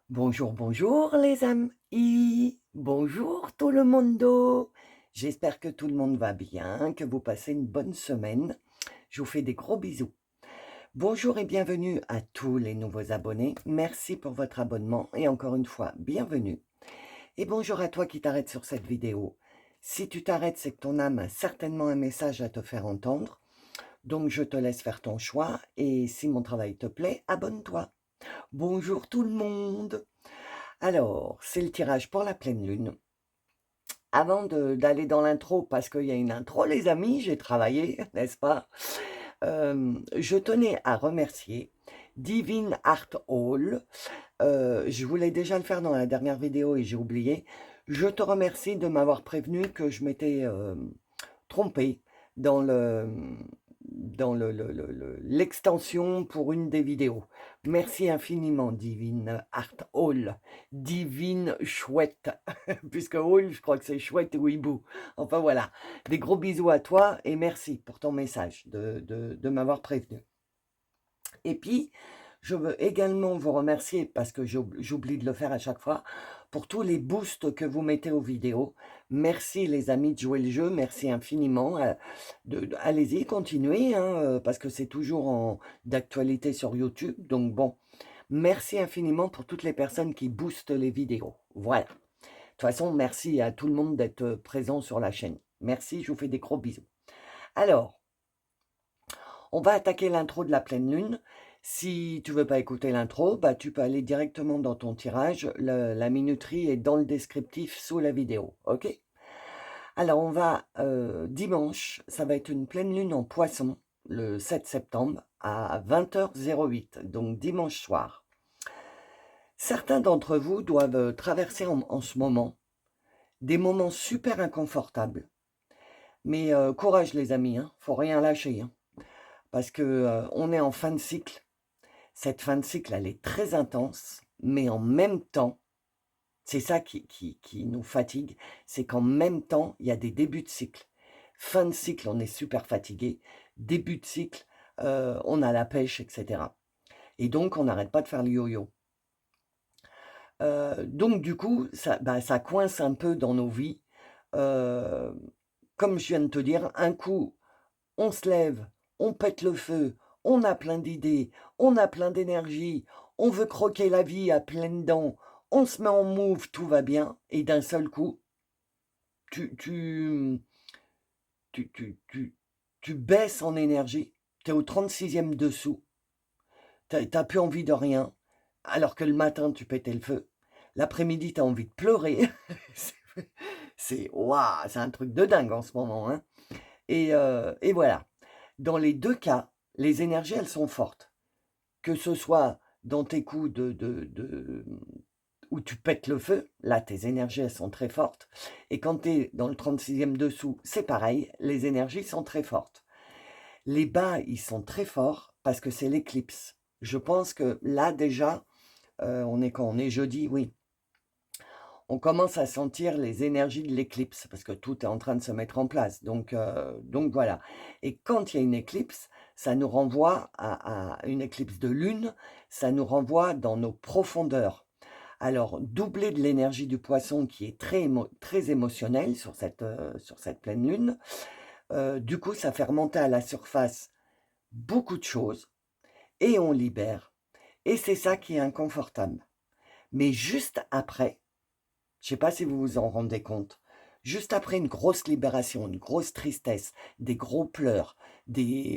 Bonjour, bonjour les amis, bonjour tout le monde. J'espère que tout le monde va bien, que vous passez une bonne semaine. Je vous fais des gros bisous. Bonjour et bienvenue à tous les nouveaux abonnés. Merci pour votre abonnement et encore une fois, bienvenue. Et bonjour à toi qui t'arrêtes sur cette vidéo. Si tu t'arrêtes, c'est que ton âme a certainement un message à te faire entendre. Donc je te laisse faire ton choix et si mon travail te plaît, abonne-toi. Bonjour tout le monde. Alors, c'est le tirage pour la pleine lune. Avant d'aller dans l'intro, parce qu'il y a une intro, les amis, j'ai travaillé, n'est-ce pas? Je tenais à remercier Divine Art Hall. Je voulais déjà le faire dans la dernière vidéo et j'ai oublié. Je te remercie de m'avoir prévenu que je m'étais trompée dans l'extension pour une des vidéos. Merci infiniment, Divine Art Hall. Divine chouette, puisque Hall, je crois que c'est chouette ou hibou. Enfin voilà, des gros bisous à toi et merci pour ton message de m'avoir prévenu. Et puis, je veux également vous remercier, parce que j'oublie de le faire à chaque fois, pour tous les boosts que vous mettez aux vidéos. Merci les amis de jouer le jeu, merci infiniment. Allez-y, continuez, hein, parce que c'est toujours d'actualité sur YouTube. Donc bon, merci infiniment pour toutes les personnes qui boostent les vidéos. Voilà. De toute façon, merci à tout le monde d'être présent sur la chaîne. Merci, je vous fais des gros bisous. Alors, on va attaquer l'intro de la pleine lune. Si tu veux pas écouter l'intro, bah, tu peux aller directement dans ton tirage. La minuterie est dans le descriptif sous la vidéo. Ok? Alors, on va dimanche, ça va être une pleine lune en poisson, le 7 septembre, à 20h08, donc dimanche soir. Certains d'entre vous doivent traverser en ce moment des moments super inconfortables. Mais courage les amis, hein, faut rien lâcher. Hein, parce que on est en fin de cycle. Cette fin de cycle, elle est très intense, mais en même temps, c'est ça qui nous fatigue, c'est qu'en même temps, il y a des débuts de cycle. Fin de cycle, on est super fatigué. Début de cycle, on a la pêche, etc. Et donc, on n'arrête pas de faire le yo-yo. Donc, du coup, ça coince un peu dans nos vies. Euh, Comme je viens de te dire, un coup, on se lève, on pète le feu, on a plein d'idées, on a plein d'énergie, on veut croquer la vie à pleines dents, on se met en move, tout va bien, et d'un seul coup, tu, tu, tu, tu, tu, tu baisses en énergie, tu es au 36e dessous, t'as plus envie de rien, alors que le matin, tu pétais le feu. L'après-midi, tu as envie de pleurer. Waouh, c'est un truc de dingue en ce moment. Hein. Et voilà. Dans les deux cas, les énergies, elles sont fortes. Que ce soit dans tes coups où tu pètes le feu, là, tes énergies, elles sont très fortes. Et quand tu es dans le 36e dessous, c'est pareil, les énergies sont très fortes. Les bas, ils sont très forts parce que c'est l'éclipse. Je pense que là, déjà, on est quand on est jeudi, oui. On commence à sentir les énergies de l'éclipse parce que tout est en train de se mettre en place. Donc voilà. Et quand il y a une éclipse, ça nous renvoie à une éclipse de lune, ça nous renvoie dans nos profondeurs. Alors, doubler de l'énergie du poisson qui est très émotionnelle sur cette pleine lune, du coup, ça fait remonter à la surface beaucoup de choses et on libère. Et c'est ça qui est inconfortable. Mais juste après, je ne sais pas si vous vous en rendez compte. Juste après une grosse libération, une grosse tristesse, des gros pleurs,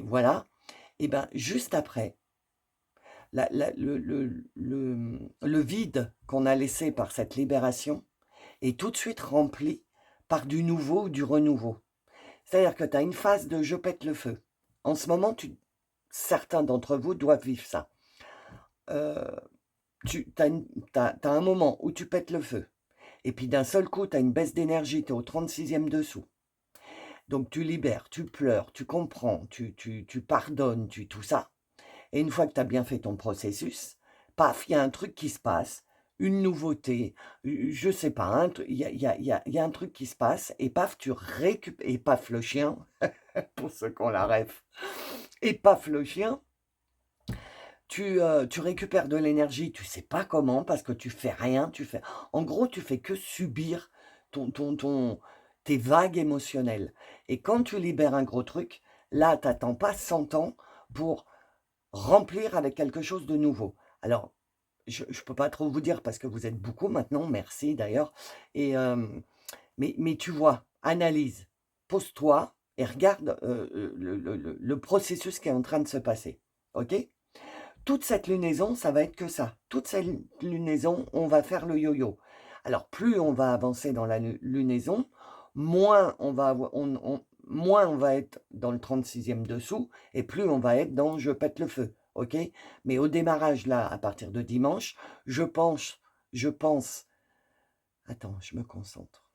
voilà, et bien juste après, le vide qu'on a laissé par cette libération est tout de suite rempli par du nouveau ou du renouveau. C'est-à-dire que tu as une phase de je pète le feu. En ce moment, certains d'entre vous doivent vivre ça. Tu as un moment où tu pètes le feu. Et puis d'un seul coup, tu as une baisse d'énergie, tu es au 36e dessous. Donc tu libères, tu pleures, tu comprends, tu pardonnes, tout ça. Et une fois que tu as bien fait ton processus, paf, il y a un truc qui se passe, une nouveauté, je sais pas, il y a un truc qui se passe, et paf, tu récupères, et paf le chien, pour ceux qui ont la ref, et paf le chien, tu récupères de l'énergie, tu sais pas comment, parce que tu fais rien, en gros, tu fais que subir ton ton ton tes vagues émotionnelles et quand tu libères un gros truc, là, tu attends pas 100 ans pour remplir avec quelque chose de nouveau. Alors, je ne peux pas trop vous dire parce que vous êtes beaucoup maintenant, merci d'ailleurs et mais tu vois, analyse, pose-toi et regarde, le processus qui est en train de se passer, OK? Toute cette lunaison, ça va être que ça. Toute cette lunaison, on va faire le yo-yo. Alors, plus on va avancer dans la lunaison, moins on va avoir, moins on va être dans le 36e dessous, et plus on va être dans je pète le feu. OK? Mais au démarrage, là, à partir de dimanche, je pense, attends, je me concentre.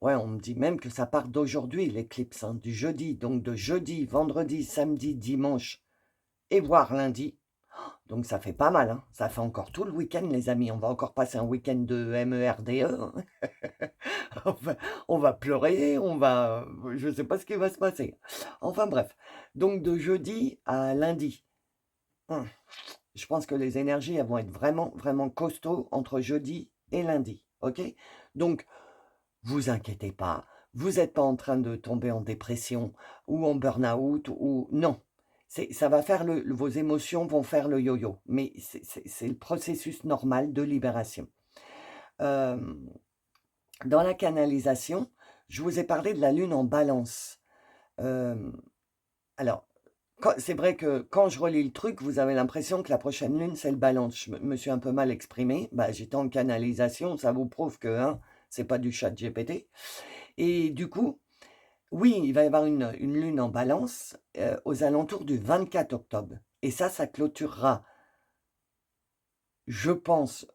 Ouais, on me dit même que ça part d'aujourd'hui, l'éclipse, hein, du jeudi. Donc de jeudi, vendredi, samedi, dimanche et voire lundi. Donc ça fait pas mal, hein. Ça fait encore tout le week-end, les amis. On va encore passer un week-end de MERDE, hein. Enfin, on va pleurer, je ne sais pas ce qui va se passer. Enfin bref. Donc de jeudi à lundi. Je pense que les énergies elles vont être vraiment, vraiment costauds entre jeudi et lundi. OK? Donc, vous inquiétez pas. Vous n'êtes pas en train de tomber en dépression ou en burn-out ou non. Ça va faire vos émotions vont faire le yo-yo, mais c'est le processus normal de libération. Euh, dans la canalisation, je vous ai parlé de la lune en balance. Euh, alors, c'est vrai que quand je relis le truc, vous avez l'impression que la prochaine lune, c'est le balance. Je me suis un peu mal exprimé. Bah, j'étais en canalisation, ça vous prouve que hein, c'est pas du chat GPT. Et du coup, oui, il va y avoir une lune en balance aux alentours du 24 octobre. Et ça clôturera, je pense.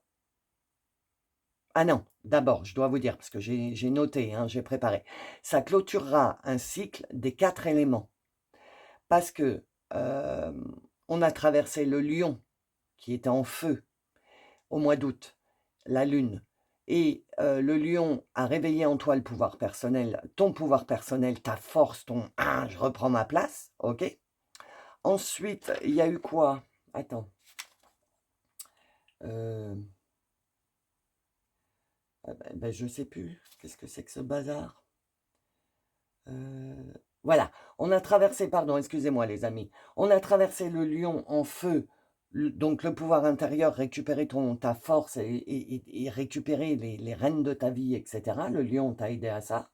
Ah non, d'abord, je dois vous dire, parce que j'ai noté, hein, j'ai préparé. Ça clôturera un cycle des 4 éléments. Parce que on a traversé le lion, qui était en feu, au mois d'août, la lune. Et le lion a réveillé en toi le pouvoir personnel, ton pouvoir personnel, ta force, ton ah, je reprends ma place, ok. Ensuite, il y a eu quoi? Attends. Je sais plus. Qu'est-ce que c'est que ce bazar? Voilà. On a traversé, pardon, excusez-moi les amis. On a traversé le lion en feu. Donc le pouvoir intérieur, récupérer ta force et récupérer les rênes de ta vie, etc. Le lion t'a aidé à ça.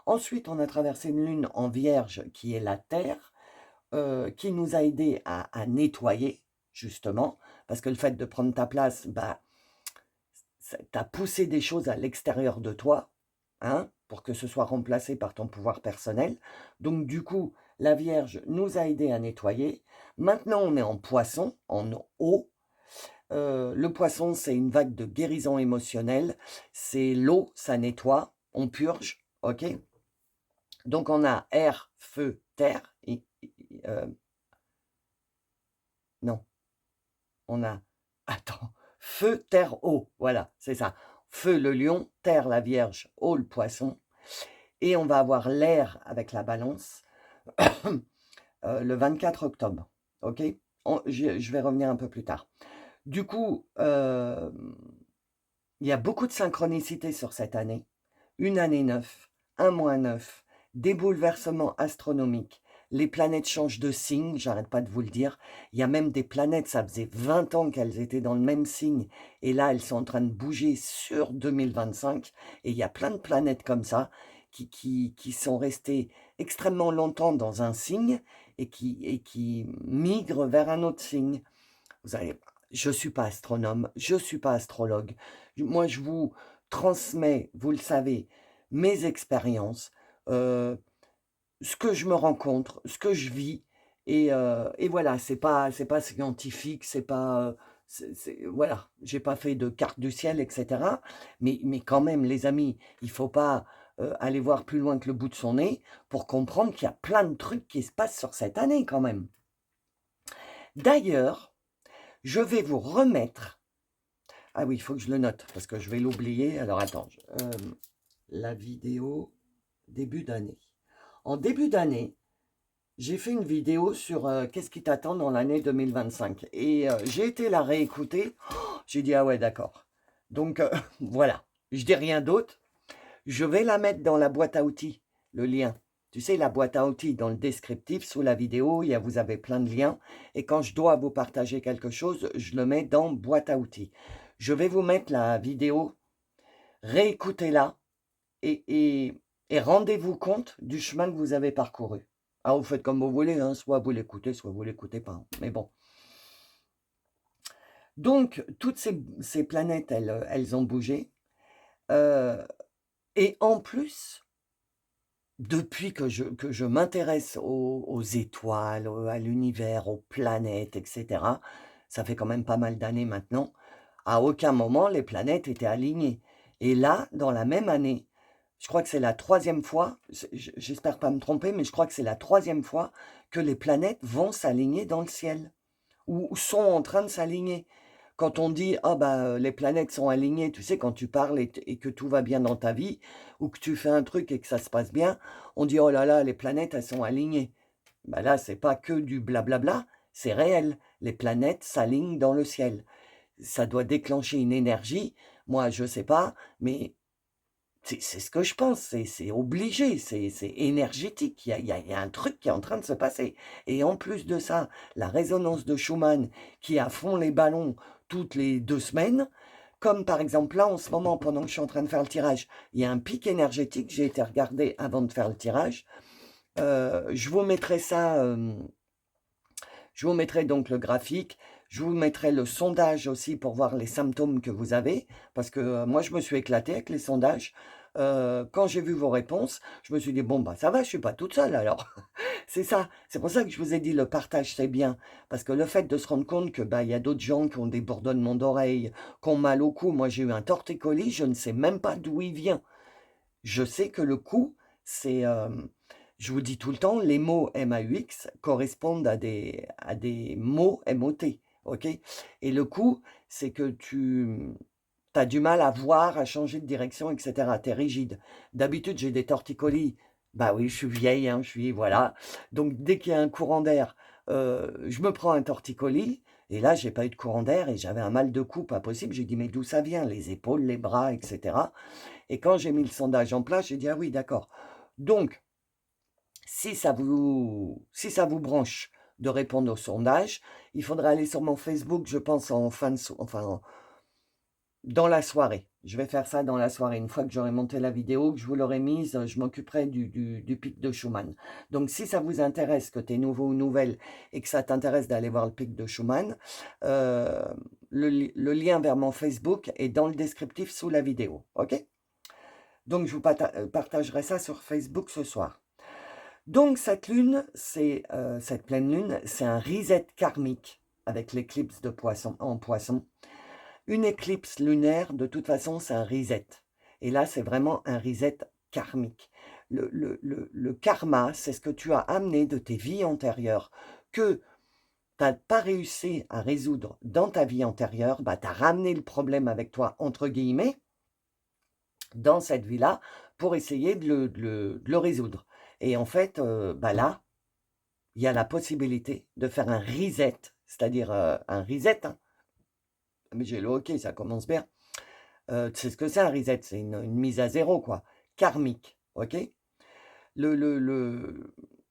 Ensuite, on a traversé une lune en vierge qui est la terre, qui nous a aidé à nettoyer, justement, parce que le fait de prendre ta place, bah, t'as poussé des choses à l'extérieur de toi, hein, pour que ce soit remplacé par ton pouvoir personnel. Donc du coup, la Vierge nous a aidé à nettoyer. Maintenant, on est en poisson, en eau. Le poisson, c'est une vague de guérison émotionnelle. C'est l'eau, ça nettoie, on purge, ok. Donc on a air, feu, terre. Non, on a... Attends. Feu, terre, eau. Voilà, c'est ça. Feu, le lion. Terre, la vierge. Eau, le poisson. Et on va avoir l'air avec la balance le 24 octobre. OK? Je vais revenir un peu plus tard. Du coup, il y a beaucoup de synchronicité sur cette année. Une année 9, un mois 9, des bouleversements astronomiques. Les planètes changent de signe, j'arrête pas de vous le dire. Il y a même des planètes, ça faisait 20 ans qu'elles étaient dans le même signe. Et là, elles sont en train de bouger sur 2025. Et il y a plein de planètes comme ça qui sont restées extrêmement longtemps dans un signe et qui migrent vers un autre signe. Vous allez, je ne suis pas astronome, je ne suis pas astrologue. Moi, je vous transmets, vous le savez, mes expériences, ce que je me rencontre, ce que je vis. Et voilà, c'est pas scientifique, c'est pas... voilà, j'ai pas fait de carte du ciel, etc. Mais quand même, les amis, il faut pas aller voir plus loin que le bout de son nez pour comprendre qu'il y a plein de trucs qui se passent sur cette année quand même. D'ailleurs, je vais vous remettre... Ah oui, il faut que je le note, parce que je vais l'oublier. Alors attends, la vidéo début d'année. En début d'année, j'ai fait une vidéo sur qu'est-ce qui t'attend dans l'année 2025. Et j'ai été la réécouter. Oh, j'ai dit, ah ouais, d'accord. Donc, voilà. Je dis rien d'autre. Je vais la mettre dans la boîte à outils, le lien. Tu sais, la boîte à outils, dans le descriptif, sous la vidéo, vous avez plein de liens. Et quand je dois vous partager quelque chose, je le mets dans boîte à outils. Je vais vous mettre la vidéo, réécoutez-la et rendez-vous compte du chemin que vous avez parcouru. Ah, vous faites comme vous voulez, hein, soit vous l'écoutez, soit vous l'écoutez pas. Mais bon. Donc, toutes ces planètes, elles ont bougé. Et en plus, depuis que je m'intéresse aux étoiles, à l'univers, aux planètes, etc., ça fait quand même pas mal d'années maintenant, à aucun moment les planètes étaient alignées. Et là, dans la même année, je crois que c'est la troisième fois, j'espère pas me tromper, mais je crois que c'est la troisième fois que les planètes vont s'aligner dans le ciel, ou sont en train de s'aligner. Quand on dit: «Ah bah, les planètes sont alignées», tu sais, quand tu parles et que tout va bien dans ta vie, ou que tu fais un truc et que ça se passe bien, on dit: «Oh là là, les planètes, elles sont alignées». Bah là, c'est pas que du blablabla, c'est réel. Les planètes s'alignent dans le ciel. Ça doit déclencher une énergie. Moi, je sais pas, mais c'est ce que je pense, c'est obligé, c'est énergétique. Il y a un truc qui est en train de se passer. Et en plus de ça, la résonance de Schumann qui a fond les ballons toutes les 2 semaines, comme par exemple là, en ce moment, pendant que je suis en train de faire le tirage, il y a un pic énergétique. J'ai été regarder avant de faire le tirage. Je vous mettrai ça, je vous mettrai donc le graphique. Je vous mettrai le sondage aussi pour voir les symptômes que vous avez, parce que moi, je me suis éclatée avec les sondages. Quand j'ai vu vos réponses, je me suis dit, bon, bah ça va, je ne suis pas toute seule alors. C'est ça, c'est pour ça que je vous ai dit le partage, c'est bien. Parce que le fait de se rendre compte que bah, il y a d'autres gens qui ont des bourdonnements d'oreilles, qui ont mal au cou. Moi, j'ai eu un torticolis, je ne sais même pas d'où il vient. Je sais que le cou, c'est, je vous dis tout le temps, les mots MAUX correspondent à des mots MOT, ok? Et le cou, c'est que tu as du mal à voir, à changer de direction, etc. Tu es rigide. D'habitude, j'ai des torticolis. Bah oui, je suis vieille, hein, voilà. Donc, dès qu'il y a un courant d'air, je me prends un torticolis. Et là, j'ai pas eu de courant d'air et j'avais un mal de cou, pas possible. J'ai dit, mais d'où ça vient? Les épaules, les bras, etc. Et quand j'ai mis le sondage en place, j'ai dit: «Ah oui, d'accord». Donc, si ça vous branche de répondre au sondage, il faudra aller sur mon Facebook, je pense en fin de dans la soirée. Je vais faire ça dans la soirée. Une fois que j'aurai monté la vidéo, que je vous l'aurai mise, je m'occuperai du pic de Schumann. Donc si ça vous intéresse, que tu es nouveau ou nouvelle et que ça t'intéresse d'aller voir le pic de Schumann, heu, le lien vers mon Facebook est dans le descriptif sous la vidéo. OK? Donc je vous partagerai ça sur Facebook ce soir. Donc cette lune, cette pleine lune, c'est un reset karmique avec l'éclipse de poisson en poisson. Une éclipse lunaire, de toute façon, c'est un reset. Et là, c'est vraiment un reset karmique. Le karma, c'est ce que tu as amené de tes vies antérieures, que tu n'as pas réussi à résoudre dans ta vie antérieure. Bah, tu as ramené le problème avec toi, entre guillemets, dans cette vie-là pour essayer de le résoudre. Et en fait, bah là, il y a la possibilité de faire un reset, c'est-à-dire un reset, hein. Mais j'ai le OK, ça commence bien. Tu sais ce que c'est un reset? C'est une mise à zéro, quoi, karmique, OK?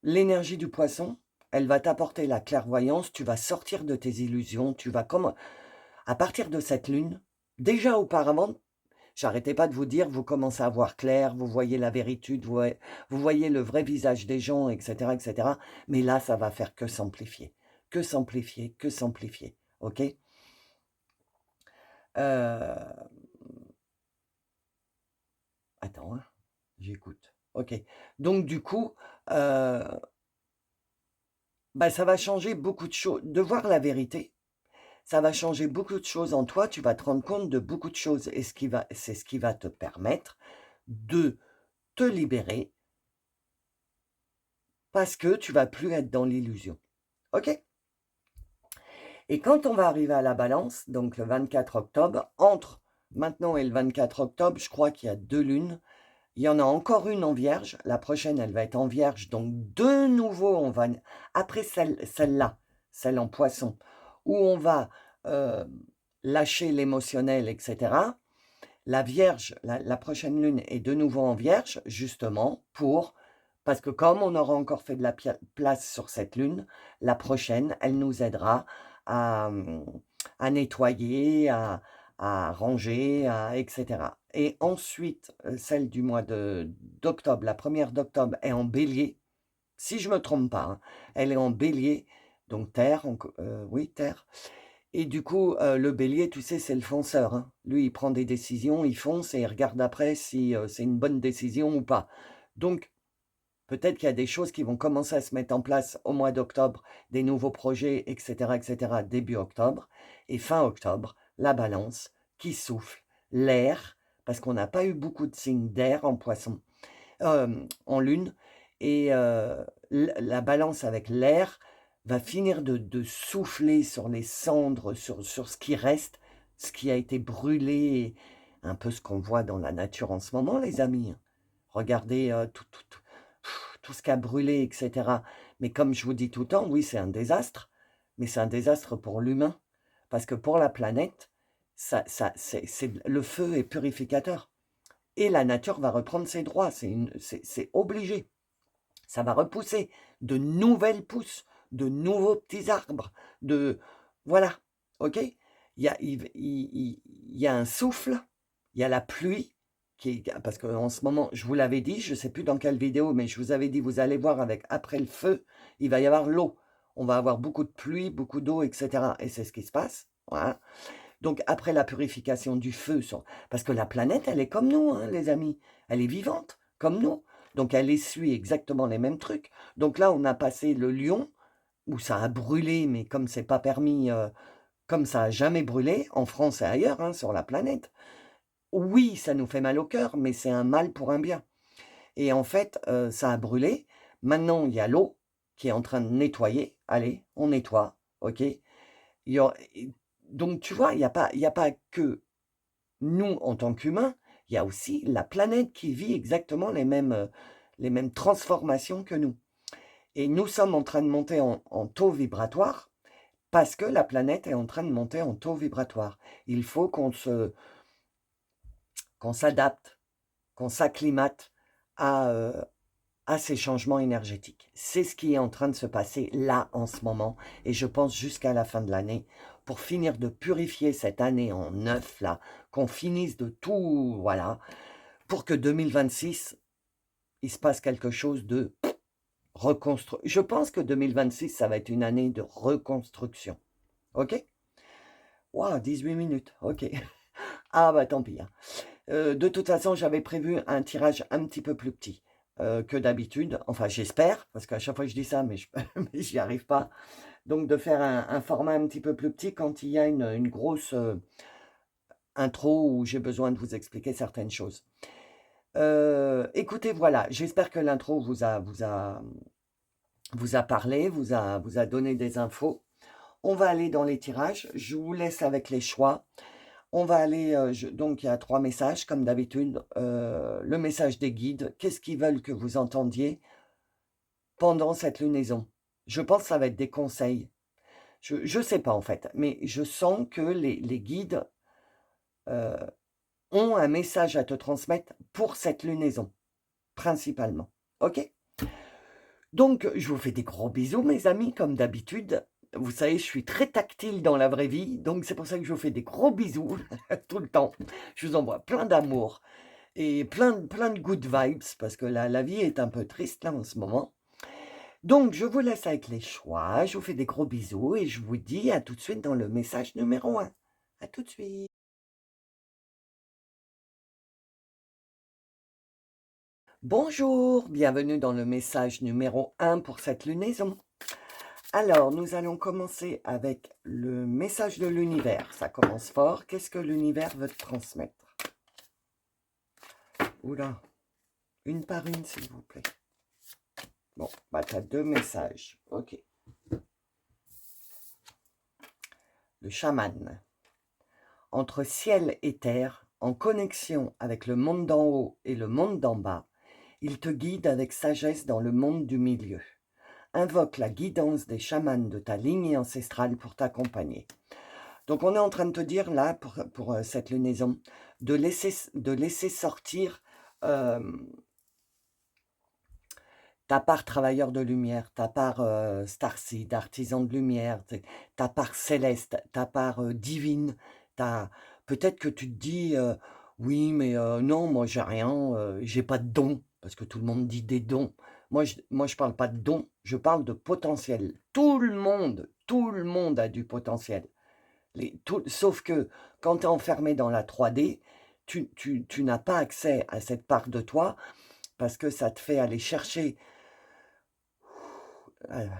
L'énergie du poisson, elle va t'apporter la clairvoyance, tu vas sortir de tes illusions, tu vas comme à partir de cette lune, déjà auparavant, j'arrêtais pas de vous dire, vous commencez à voir clair, vous voyez la vérité, vous voyez le vrai visage des gens, etc., etc. Mais là, ça va faire que s'amplifier, que s'amplifier, que s'amplifier. OK? Euh, Attends, hein, j'écoute. OK. Donc, du coup, euh, bah, ça va changer beaucoup de choses. De voir la vérité, ça va changer beaucoup de choses en toi. Tu vas te rendre compte de beaucoup de choses. Et c'est ce qui va te permettre de te libérer parce que tu vas plus être dans l'illusion. OK? Et quand on va arriver à la balance, donc le 24 octobre, entre maintenant et le 24 octobre, je crois qu'il y a 2 lunes. Il y en a encore une en vierge. La prochaine, elle va être en vierge. Donc, de nouveau, on va, après celle-là, celle en poisson, où on va euh, lâcher l'émotionnel, etc. La vierge, la prochaine lune est de nouveau en vierge, justement, parce que comme on aura encore fait de la place sur cette lune, la prochaine, elle nous aidera à, à nettoyer, à ranger, etc. Et ensuite, celle du mois d'octobre, la première d'octobre est en bélier, si je ne me trompe pas, hein, elle est en bélier, donc terre, oui, terre. Et du coup, le bélier, tu sais, c'est le fonceur, hein. Lui, il prend des décisions, il fonce et il regarde après si c'est une bonne décision ou pas. Donc, peut-être qu'il y a des choses qui vont commencer à se mettre en place au mois d'octobre, des nouveaux projets, etc., début octobre. Et fin octobre, la balance qui souffle, l'air, parce qu'on n'a pas eu beaucoup de signes d'air en poisson, en lune. Et la balance avec l'air va finir de souffler sur les cendres, sur ce qui reste, ce qui a été brûlé, un peu ce qu'on voit dans la nature en ce moment, les amis. Regardez tout ce qui a brûlé, etc. Mais comme je vous dis tout le temps, oui, c'est un désastre, mais c'est un désastre pour l'humain. Parce que pour la planète, le feu est purificateur. Et la nature va reprendre ses droits, c'est obligé. Ça va repousser de nouvelles pousses, de nouveaux petits arbres, voilà, ok. Il y a un souffle, il y a la pluie, parce qu'en ce moment, je vous l'avais dit, je ne sais plus dans quelle vidéo, mais je vous avais dit, vous allez voir, après le feu, il va y avoir l'eau. On va avoir beaucoup de pluie, beaucoup d'eau, etc. Et c'est ce qui se passe, voilà. Donc après la purification du feu, parce que la planète, elle est comme nous, hein, les amis. Elle est vivante, comme nous. Donc elle essuie exactement les mêmes trucs. Donc là, on a passé le lion, où ça a brûlé, mais comme c'est pas permis, comme ça a jamais brûlé, en France et ailleurs, hein, sur la planète. Oui, ça nous fait mal au cœur, mais c'est un mal pour un bien. Et en fait, ça a brûlé. Maintenant, il y a l'eau qui est en train de nettoyer. Allez, on nettoie, ok. Il y aura- Donc, tu vois, il y a pas que nous, en tant qu'humains, il y a aussi la planète qui vit exactement les mêmes transformations que nous. Et nous sommes en train de monter en taux vibratoire parce que la planète est en train de monter en taux vibratoire. Il faut qu'on s'adapte, qu'on s'acclimate à, à ces changements énergétiques. C'est ce qui est en train de se passer là en ce moment et je pense jusqu'à la fin de l'année pour finir de purifier cette année en neuf là, qu'on finisse de tout, voilà, pour que 2026, il se passe quelque chose de reconstruit. Je pense que 2026, ça va être une année de reconstruction. Ok. Waouh, 18 minutes, ok. Ah bah tant pis, hein. De toute façon, j'avais prévu un tirage un petit peu plus petit que d'habitude. Enfin, j'espère, parce qu'à chaque fois je dis ça, mais mais j'y arrive pas. Donc, de faire un format un petit peu plus petit quand il y a une grosse intro où j'ai besoin de vous expliquer certaines choses. Écoutez, voilà, j'espère que l'intro vous a parlé, vous a donné des infos. On va aller dans les tirages. Je vous laisse avec les choix. On va aller, donc il y a 3 messages comme d'habitude. Le message des guides, qu'est-ce qu'ils veulent que vous entendiez pendant cette lunaison? Je pense que ça va être des conseils. Je ne sais pas en fait, mais je sens que les guides ont un message à te transmettre pour cette lunaison, principalement. Ok? Donc, je vous fais des gros bisous, mes amis, comme d'habitude. Vous savez, je suis très tactile dans la vraie vie, donc c'est pour ça que je vous fais des gros bisous tout le temps. Je vous envoie plein d'amour et plein de good vibes, parce que la vie est un peu triste là en ce moment. Donc, je vous laisse avec les choix, je vous fais des gros bisous et je vous dis à tout de suite dans le message numéro 1. À tout de suite. Bonjour, bienvenue dans le message numéro 1 pour cette lunaison. Alors, nous allons commencer avec le message de l'univers. Ça commence fort. Qu'est-ce que l'univers veut te transmettre? Oula, une par une, s'il vous plaît. Bon, bah, tu as 2 messages. Ok. Le chaman. Entre ciel et terre, en connexion avec le monde d'en haut et le monde d'en bas, il te guide avec sagesse dans le monde du milieu. Invoque la guidance des chamans de ta lignée ancestrale pour t'accompagner. Donc on est en train de te dire là, pour cette lunaison, de laisser sortir ta part travailleur de lumière, ta part starseed, artisan de lumière, ta part céleste, ta part divine. Peut-être que tu te dis, oui, mais non, moi j'ai rien, j'ai pas de don, parce que tout le monde dit des dons. Moi, je parle pas de dons, je parle de potentiel. Tout le monde a du potentiel. Sauf que quand tu es enfermé dans la 3D, tu n'as pas accès à cette part de toi, parce que ça te fait aller chercher.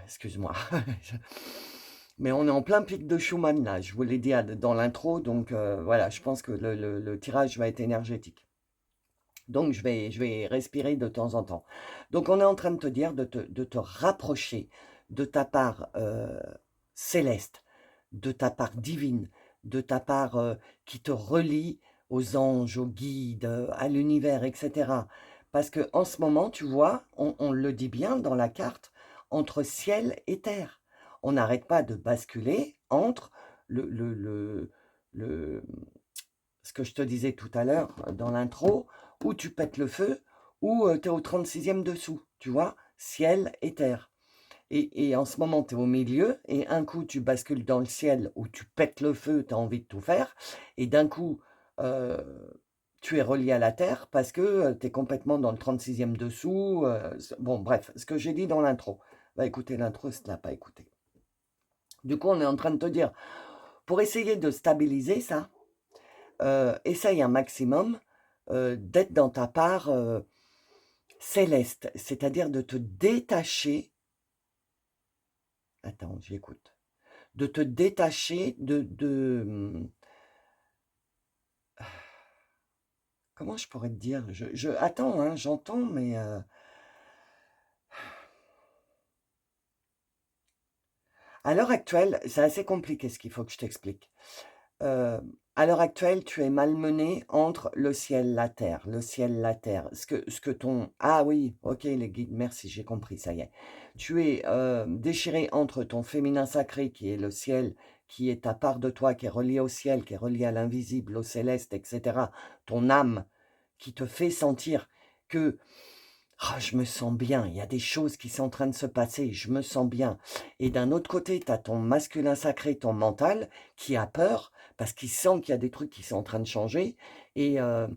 Excuse-moi. Mais on est en plein pic de Schumann là, je vous l'ai dit dans l'intro, donc voilà, je pense que le tirage va être énergétique. Donc je vais respirer de temps en temps. Donc on est en train de te dire de te rapprocher de ta part céleste, de ta part divine, de ta part qui te relie aux anges, aux guides, à l'univers, etc. Parce que en ce moment, tu vois, on le dit bien dans la carte, entre ciel et terre. On n'arrête pas de basculer entre le ce que je te disais tout à l'heure dans l'intro, où tu pètes le feu, ou tu es au 36e dessous, tu vois, ciel et terre. Et en ce moment, tu es au milieu, et un coup, tu bascules dans le ciel, où tu pètes le feu, tu as envie de tout faire, et d'un coup, tu es relié à la terre, parce que tu es complètement dans le 36e dessous. Bon, bref, ce que j'ai dit dans l'intro. Va écouter l'intro si tu ne l'as pas écouté. Du coup, on est en train de te dire, pour essayer de stabiliser ça, essaye un maximum d'être dans ta part céleste, c'est-à-dire de te détacher. Attends, j'écoute. De te détacher comment je pourrais te dire, attends, hein, j'entends, mais à l'heure actuelle, c'est assez compliqué ce qu'il faut que je t'explique. À l'heure actuelle, tu es malmené entre le ciel, la terre, le ciel, la terre. Ah oui, ok les guides, merci, j'ai compris, ça y est. Tu es déchiré entre ton féminin sacré, qui est le ciel, qui est ta part de toi, qui est reliée au ciel, qui est reliée à l'invisible, au céleste, etc. Ton âme, qui te fait sentir que ah, je me sens bien, il y a des choses qui sont en train de se passer, je me sens bien. Et d'un autre côté, tu as ton masculin sacré, ton mental, qui a peur, parce qu'il sent qu'il y a des trucs qui sont en train de changer. Et, euh,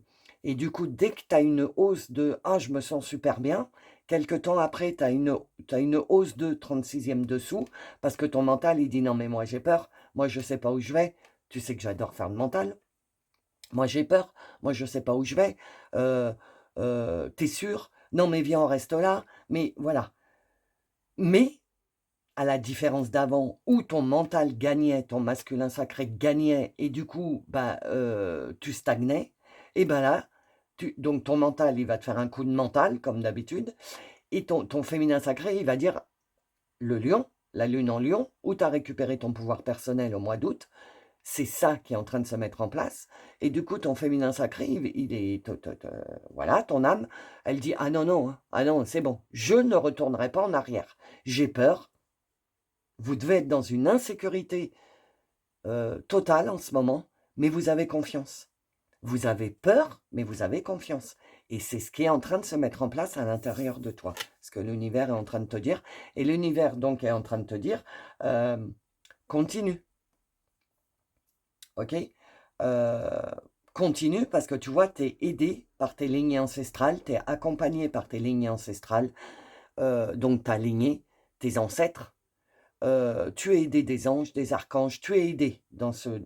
et du coup, dès que tu as une hausse de « Ah, je me sens super bien », quelque temps après, t'as une hausse de 36e dessous, parce que ton mental, il dit « Non, mais moi j'ai peur, moi je sais pas où je vais ». Tu sais que j'adore faire le mental. Moi j'ai peur, moi je sais pas où je vais. T'es sûr? Non, mais viens, on reste là. Mais voilà. Mais, à la différence d'avant, où ton mental gagnait, ton masculin sacré gagnait, et du coup, bah, tu stagnais, et ben là, donc ton mental, il va te faire un coup de mental, comme d'habitude, et ton féminin sacré, il va dire le lion, la lune en lion, où tu as récupéré ton pouvoir personnel au mois d'août. C'est ça qui est en train de se mettre en place. Et du coup, ton féminin sacré, voilà, ton âme, elle dit, ah non, non, hein, ah non, c'est bon, je ne retournerai pas en arrière. J'ai peur. Vous devez être dans une insécurité totale en ce moment, mais vous avez confiance. Vous avez peur, mais vous avez confiance. Et c'est ce qui est en train de se mettre en place à l'intérieur de toi. Ce que l'univers est en train de te dire. Et l'univers, donc, est en train de te dire, continue. Ok, continue parce que tu vois, tu es aidé par tes lignées ancestrales, tu es accompagné par tes lignées ancestrales, donc ta lignée, tes ancêtres. Tu es aidé des anges, des archanges, tu es aidé dans ces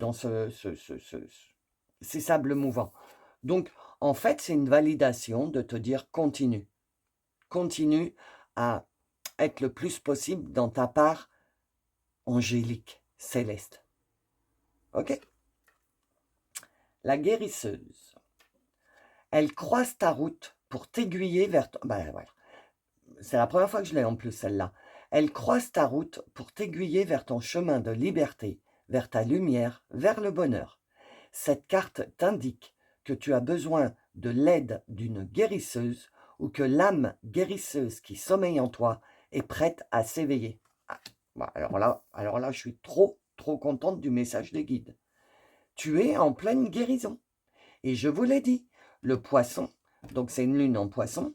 sables mouvants. Donc, en fait, c'est une validation de te dire continue. Continue à être le plus possible dans ta part angélique, céleste. Ok? La guérisseuse. Elle croise ta route pour t'aiguiller vers... Ben, voilà. C'est la première fois que je l'ai en plus, celle-là. Elle croise ta route pour t'aiguiller vers ton chemin de liberté, vers ta lumière, vers le bonheur. Cette carte t'indique que tu as besoin de l'aide d'une guérisseuse ou que l'âme guérisseuse qui sommeille en toi est prête à s'éveiller. Ah, bah, alors là, je suis trop contente du message des guides. Tu es en pleine guérison. Et je vous l'ai dit, le poisson, donc c'est une lune en poisson,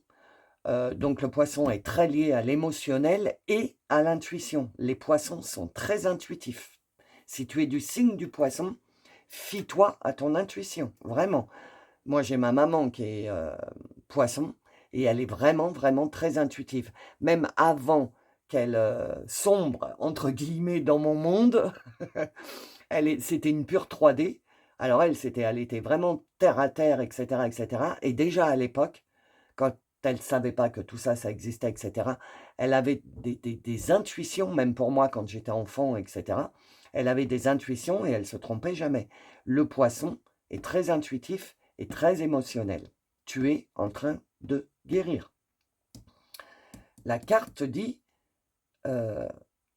donc le poisson est très lié à l'émotionnel et à l'intuition. Les poissons sont très intuitifs. Si tu es du signe du poisson, fie-toi à ton intuition, vraiment. Moi, j'ai ma maman qui est poisson et elle est vraiment, vraiment très intuitive. Même avant qu'elle sombre, entre guillemets, dans mon monde, c'était une pure 3D. Alors elle était vraiment terre à terre, etc., etc. Et déjà à l'époque, quand elle ne savait pas que tout ça, ça existait, etc., elle avait des intuitions, même pour moi quand j'étais enfant, etc. Elle avait des intuitions et elle ne se trompait jamais. Le poisson est très intuitif et très émotionnel. Tu es en train de guérir. La carte dit,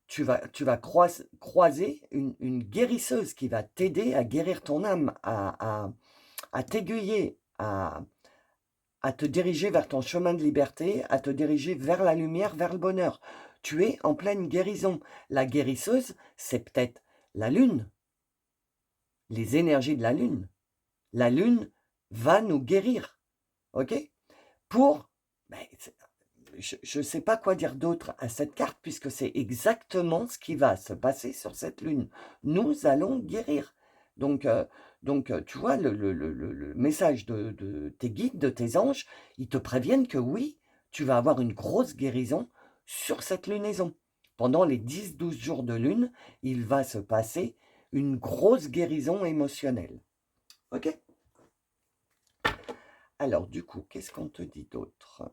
tu vas croiser une guérisseuse qui va t'aider à guérir ton âme, à t'aiguiller, à te diriger vers ton chemin de liberté, à te diriger vers la lumière, vers le bonheur. Tu es en pleine guérison. La guérisseuse, c'est peut-être la lune, les énergies de la lune. La lune va nous guérir, ok? Ben, je ne sais pas quoi dire d'autre à cette carte, puisque c'est exactement ce qui va se passer sur cette lune. Nous allons guérir. Donc, tu vois, le message de tes guides, de tes anges, ils te préviennent que oui, tu vas avoir une grosse guérison sur cette lunaison. Pendant les 10-12 jours de lune, il va se passer une grosse guérison émotionnelle. Ok? Alors, du coup, qu'est-ce qu'on te dit d'autre?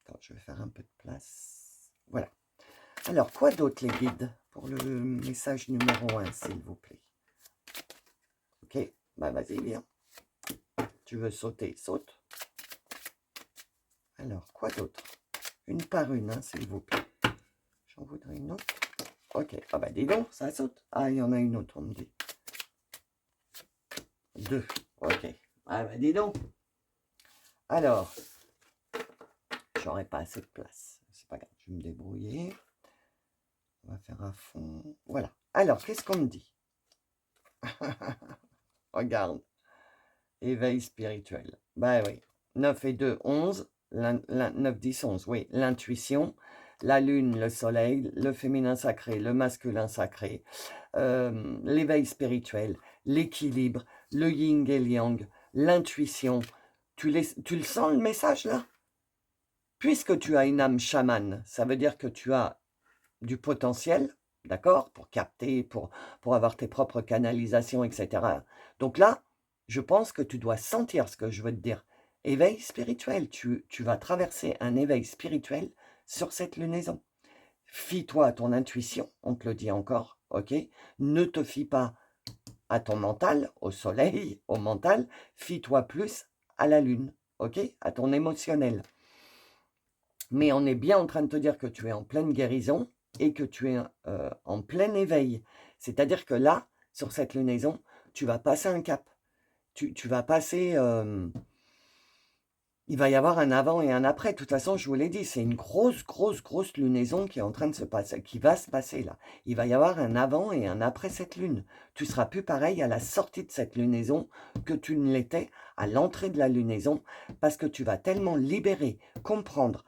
Attends, je vais faire un peu de place. Voilà. Alors, quoi d'autre, les guides, pour le message numéro 1, s'il vous plaît? Ok, bah vas-y, viens. Tu veux sauter, saute. Alors, quoi d'autre? Une par une, hein, s'il vous plaît. J'en voudrais une autre. Ok, ah bah dis donc, ça saute. Ah, il y en a une autre, on me dit. 2, ok. Ah bah dis donc. Alors, j'aurais pas assez de place. C'est pas grave, je vais me débrouiller. On va faire à fond. Voilà. Alors, qu'est-ce qu'on me dit? Regarde. Éveil spirituel. Bah oui. 9 et 2, 11. 9, 10, 11. Oui. L'intuition, la lune, le soleil, le féminin sacré, le masculin sacré, l'éveil spirituel, l'équilibre, le yin et le yang, l'intuition. Tu le sens le message là? Puisque tu as une âme chamane, ça veut dire que tu as du potentiel, d'accord, pour capter, pour avoir tes propres canalisations, etc. Donc là, je pense que tu dois sentir ce que je veux te dire. Éveil spirituel, tu vas traverser un éveil spirituel sur cette lunaison. Fie-toi à ton intuition, on te le dit encore, ok? Ne te fie pas à ton mental, au soleil, au mental, fie-toi plus à la lune, ok? À ton émotionnel. Mais on est bien en train de te dire que tu es en pleine guérison et que tu es en plein éveil. C'est-à-dire que là, sur cette lunaison, tu vas passer un cap. Tu vas passer... il va y avoir un avant et un après. De toute façon, je vous l'ai dit, c'est une grosse lunaison qui est en train de se passer, qui va se passer là. Il va y avoir un avant et un après cette lune. Tu seras plus pareil à la sortie de cette lunaison que tu ne l'étais à l'entrée de la lunaison, parce que tu vas tellement libérer, comprendre,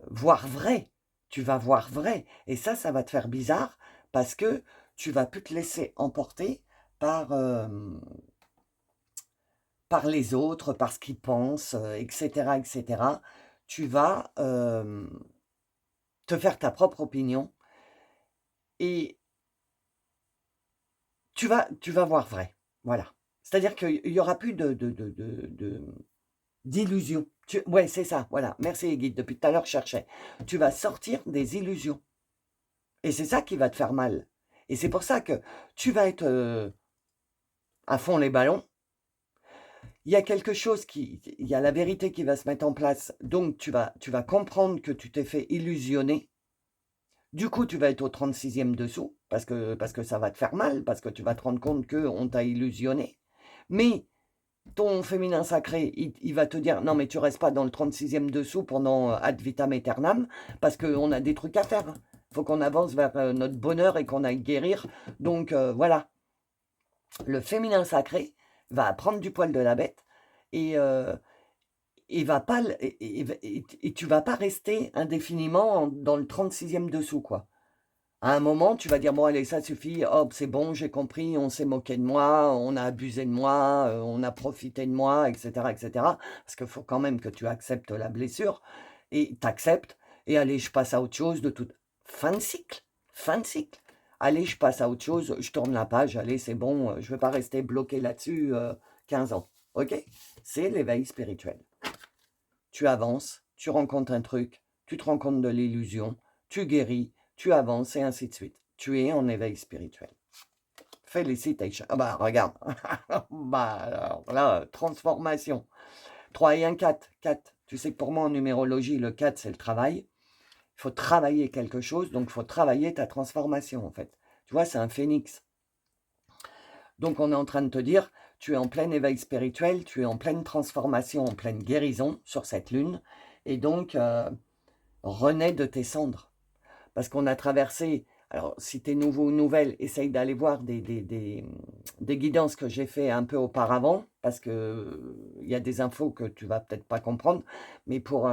voir vrai. Tu vas voir vrai. Et ça va te faire bizarre, parce que tu vas plus te laisser emporter par les autres, par ce qu'ils pensent, etc., etc. Tu vas te faire ta propre opinion et tu vas voir vrai. Voilà. C'est-à-dire qu'il n'y aura plus d'illusions. Ouais, c'est ça. Voilà. Merci, Guide. Depuis tout à l'heure, je cherchais. Tu vas sortir des illusions. Et c'est ça qui va te faire mal. Et c'est pour ça que tu vas être à fond les ballons. Il y a quelque chose il y a la vérité qui va se mettre en place. Donc, tu vas comprendre que tu t'es fait illusionner. Du coup, tu vas être au 36e dessous, parce que ça va te faire mal, parce que tu vas te rendre compte qu'on t'a illusionné. Mais ton féminin sacré, il va te dire: «Non, mais tu restes pas dans le 36e dessous pendant, ad vitam aeternam, parce qu'on a des trucs à faire, hein. Faut qu'on avance vers, notre bonheur et qu'on aille guérir». Donc voilà, le féminin sacré va prendre du poil de la bête et va pas l et tu vas pas rester indéfiniment dans le 36e dessous, quoi. À un moment, tu vas dire: «Bon allez, ça suffit, hop, c'est bon, j'ai compris, on s'est moqué de moi, on a abusé de moi, on a profité de moi» et cetera et cetera. Parce qu'il faut quand même que tu acceptes la blessure et tu acceptes et allez, je passe à autre chose de toute fin de cycle, fin de cycle. Allez, je passe à autre chose, je tourne la page, allez, c'est bon, je ne vais pas rester bloqué là-dessus, 15 ans. OK? C'est l'éveil spirituel. Tu avances, tu rencontres un truc, tu te rends compte de l'illusion, tu guéris, tu avances et ainsi de suite. Tu es en éveil spirituel. Félicitations. Ah bah regarde. Bah alors là, transformation. 3 et 1, 4. 4. Tu sais que pour moi en numérologie, le 4, c'est le travail. Il faut travailler quelque chose, donc il faut travailler ta transformation en fait. Tu vois, c'est un phénix. Donc on est en train de te dire, tu es en plein éveil spirituel, tu es en pleine transformation, en pleine guérison sur cette lune. Et donc, renais de tes cendres. Parce qu'on a traversé, alors si tu es nouveau ou nouvelle, essaye d'aller voir des guidances que j'ai fait un peu auparavant, parce que il y a des infos que tu vas peut-être pas comprendre, mais pour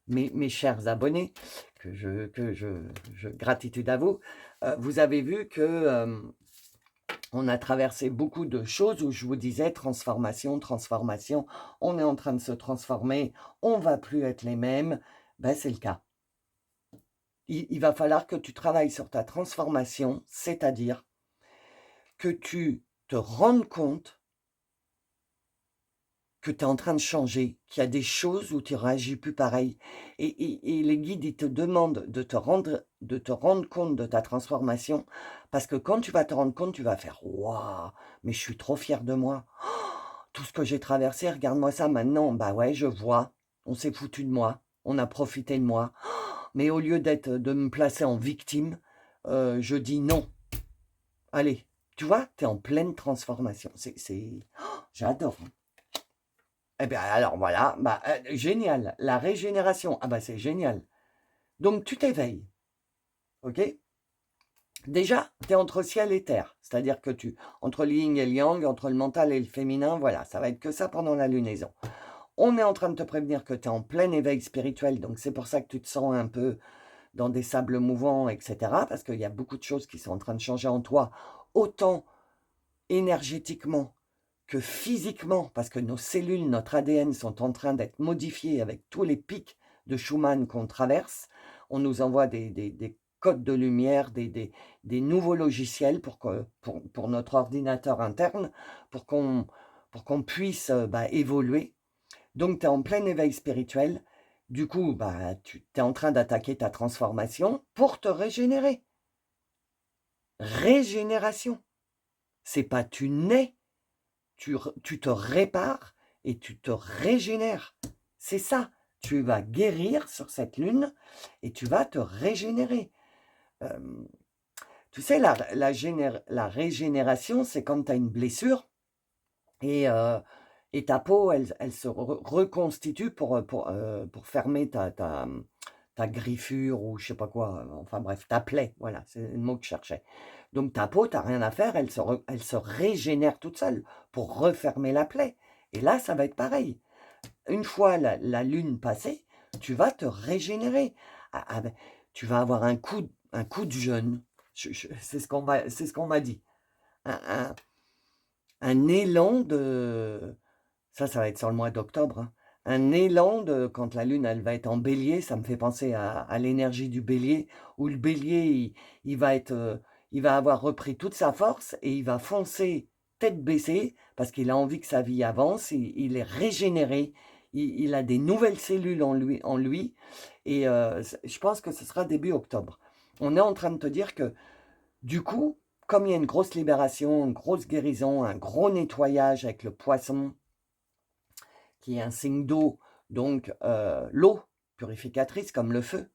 mes chers abonnés, gratitude à vous, vous avez vu que on a traversé beaucoup de choses où je vous disais transformation, transformation, on est en train de se transformer, on va plus être les mêmes, ben c'est le cas. Il va falloir que tu travailles sur ta transformation, c'est-à-dire que tu te rendes compte que tu es en train de changer, qu'il y a des choses où tu réagis plus pareil. Et les guides, ils te demandent de te rendre compte de ta transformation, parce que quand tu vas te rendre compte, tu vas faire: «Waouh, mais je suis trop fier de moi. Tout ce que j'ai traversé, regarde-moi ça maintenant. Bah ouais, je vois, on s'est foutu de moi, on a profité de moi. Mais au lieu de me placer en victime, je dis non. Allez, tu vois, tu es en pleine transformation. J'adore, hein. Eh bien, alors voilà, bah, génial. La régénération, ah bah c'est génial. Donc tu t'éveilles, ok? Déjà, tu es entre ciel et terre, c'est-à-dire que entre le yin et le yang, entre le mental et le féminin, voilà, ça va être que ça pendant la lunaison. On est en train de te prévenir que tu es en plein éveil spirituel, donc c'est pour ça que tu te sens un peu dans des sables mouvants, etc. Parce qu'il y a beaucoup de choses qui sont en train de changer en toi, autant énergétiquement que physiquement, parce que nos cellules, notre ADN sont en train d'être modifiés avec tous les pics de Schumann qu'on traverse. On nous envoie des codes de lumière, des nouveaux logiciels pour notre ordinateur interne, pour qu'on puisse évoluer. Donc, tu es en plein éveil spirituel. Du coup, tu es en train d'attaquer ta transformation pour te régénérer. Régénération. C'est pas tu nais, tu te répares et tu te régénères. C'est ça. Tu vas guérir sur cette lune et tu vas te régénérer. Euh, Tu sais, la régénération, c'est quand tu as une blessure et ta peau, elle se reconstitue pour fermer ta griffure ou je sais pas quoi, enfin bref, ta plaie, voilà, c'est le mot que je cherchais. Donc ta peau, tu n'as rien à faire, elle se régénère toute seule pour refermer la plaie. Et là, ça va être pareil. Une fois la lune passée, tu vas te régénérer. Ben, tu vas avoir un coup de jeûne. C'est ce qu'on m'a dit. Un, un- un élan de... Ça va être sur le mois d'octobre, hein. Un élan de quand la lune, elle va être en bélier, ça me fait penser à l'énergie du bélier, où le bélier, il va avoir repris toute sa force et il va foncer tête baissée parce qu'il a envie que sa vie avance, il est régénéré, il a des nouvelles cellules en lui et je pense que ce sera début octobre. On est en train de te dire que du coup, comme il y a une grosse libération, une grosse guérison, un gros nettoyage avec le poisson, qui est un signe d'eau, donc l'eau purificatrice comme le feu.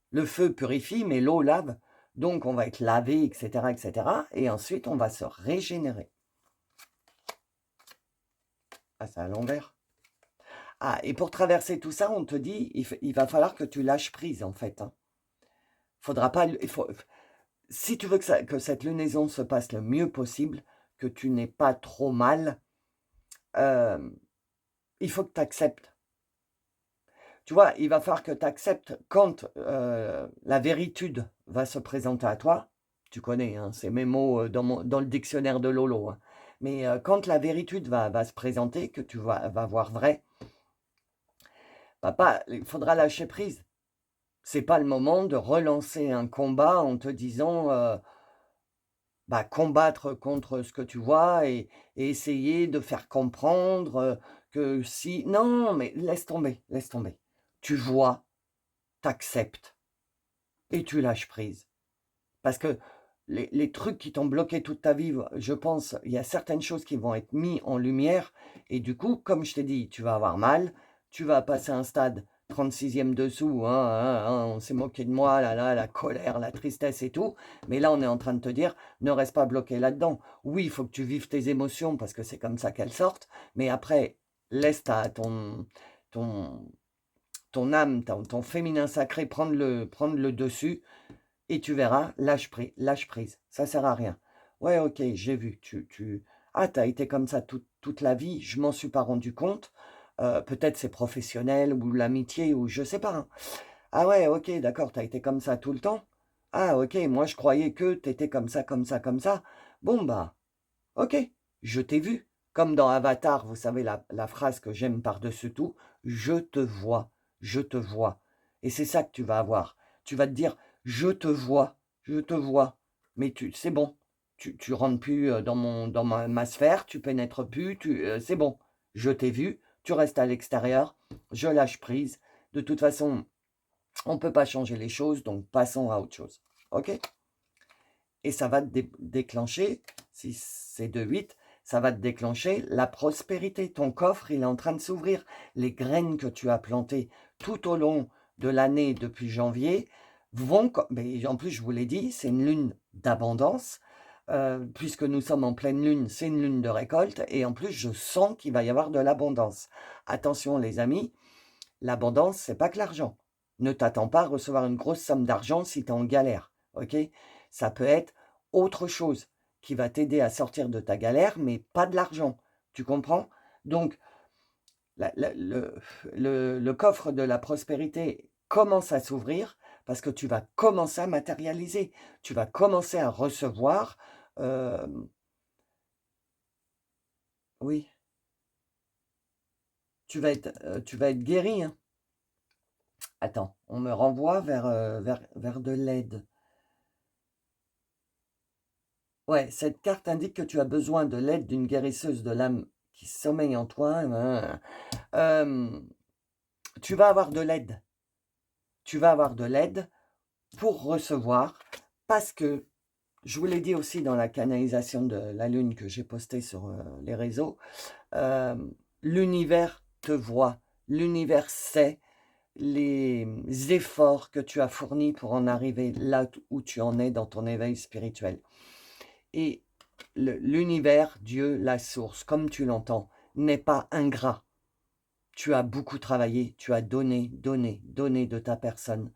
Le feu purifie, mais l'eau lave. Donc on va être lavé, etc., etc. Et ensuite, on va se régénérer. Ah, c'est à l'envers. Ah, et pour traverser tout ça, on te dit, il va falloir que tu lâches prise, en fait, hein. Faudra pas, si tu veux que cette lunaison se passe le mieux possible, que tu n'aies pas trop mal, euh, il faut que tu acceptes. Tu vois, il va falloir que tu acceptes quand la véritude va se présenter à toi. Tu connais, hein, c'est mes mots dans le dictionnaire de Lolo, hein. Mais quand la véritude va se présenter, que tu vas voir vrai, papa, il faudra lâcher prise. C'est pas le moment de relancer un combat en te disant bah, combattre contre ce que tu vois et essayer de faire comprendre que si. Non, mais laisse tomber, laisse tomber. Tu vois, t'acceptes et tu lâches prise. Parce que les trucs qui t'ont bloqué toute ta vie, je pense, il y a certaines choses qui vont être mises en lumière. Et du coup, comme je t'ai dit, tu vas avoir mal, tu vas passer un stade 36e dessous, on s'est moqué de moi, là, là, la colère, la tristesse et tout. Mais là, on est en train de te dire, ne reste pas bloqué là-dedans. Oui, il faut que tu vives tes émotions parce que c'est comme ça qu'elles sortent. Mais après, laisse ton, ton âme, ton féminin sacré prendre le dessus et tu verras, lâche prise, ça sert à rien. Ouais, ok, j'ai vu, ah, t'as été comme ça toute la vie, je m'en suis pas rendu compte. Peut-être c'est professionnel ou l'amitié ou je sais pas, hein. Ah ouais, ok, d'accord, t'as été comme ça tout le temps. Ah ok, moi je croyais que t'étais comme ça, comme ça, comme ça. Bon bah, ok, je t'ai vu. Comme dans Avatar, vous savez la phrase que j'aime par-dessus tout, je te vois, je te vois. Et c'est ça que tu vas avoir. Tu vas te dire, je te vois. Mais c'est bon. Tu rentres plus dans ma sphère, tu pénètres plus, c'est bon. Je t'ai vu, tu restes à l'extérieur, je lâche prise. De toute façon, on ne peut pas changer les choses, donc passons à autre chose. OK? Et ça va te déclencher, si c'est de 8, ça va te déclencher la prospérité. Ton coffre, il est en train de s'ouvrir. Les graines que tu as plantées tout au long de l'année depuis janvier vont, mais en plus je vous l'ai dit, c'est une lune d'abondance. Puisque nous sommes en pleine lune, c'est une lune de récolte. Et en plus, je sens qu'il va y avoir de l'abondance. Attention les amis, l'abondance, c'est pas que l'argent. Ne t'attends pas à recevoir une grosse somme d'argent si tu es en galère. Ok? Ça peut être autre chose qui va t'aider à sortir de ta galère, mais pas de l'argent. Tu comprends? Donc, le coffre de la prospérité commence à s'ouvrir parce que tu vas commencer à matérialiser. Tu vas commencer à recevoir. euh, oui, tu vas être guéri, hein. Attends, on me renvoie vers de l'aide. Ouais, cette carte indique que tu as besoin de l'aide d'une guérisseuse de l'âme qui sommeille en toi. Euh, tu vas avoir de l'aide. Tu vas avoir de l'aide pour recevoir parce que, je vous l'ai dit aussi dans la canalisation de la lune que j'ai postée sur les réseaux, euh, l'univers te voit, l'univers sait les efforts que tu as fournis pour en arriver là où tu en es dans ton éveil spirituel. Et l'univers, Dieu, la source, comme tu l'entends, n'est pas ingrat. Tu as beaucoup travaillé, tu as donné, donné, donné de ta personne.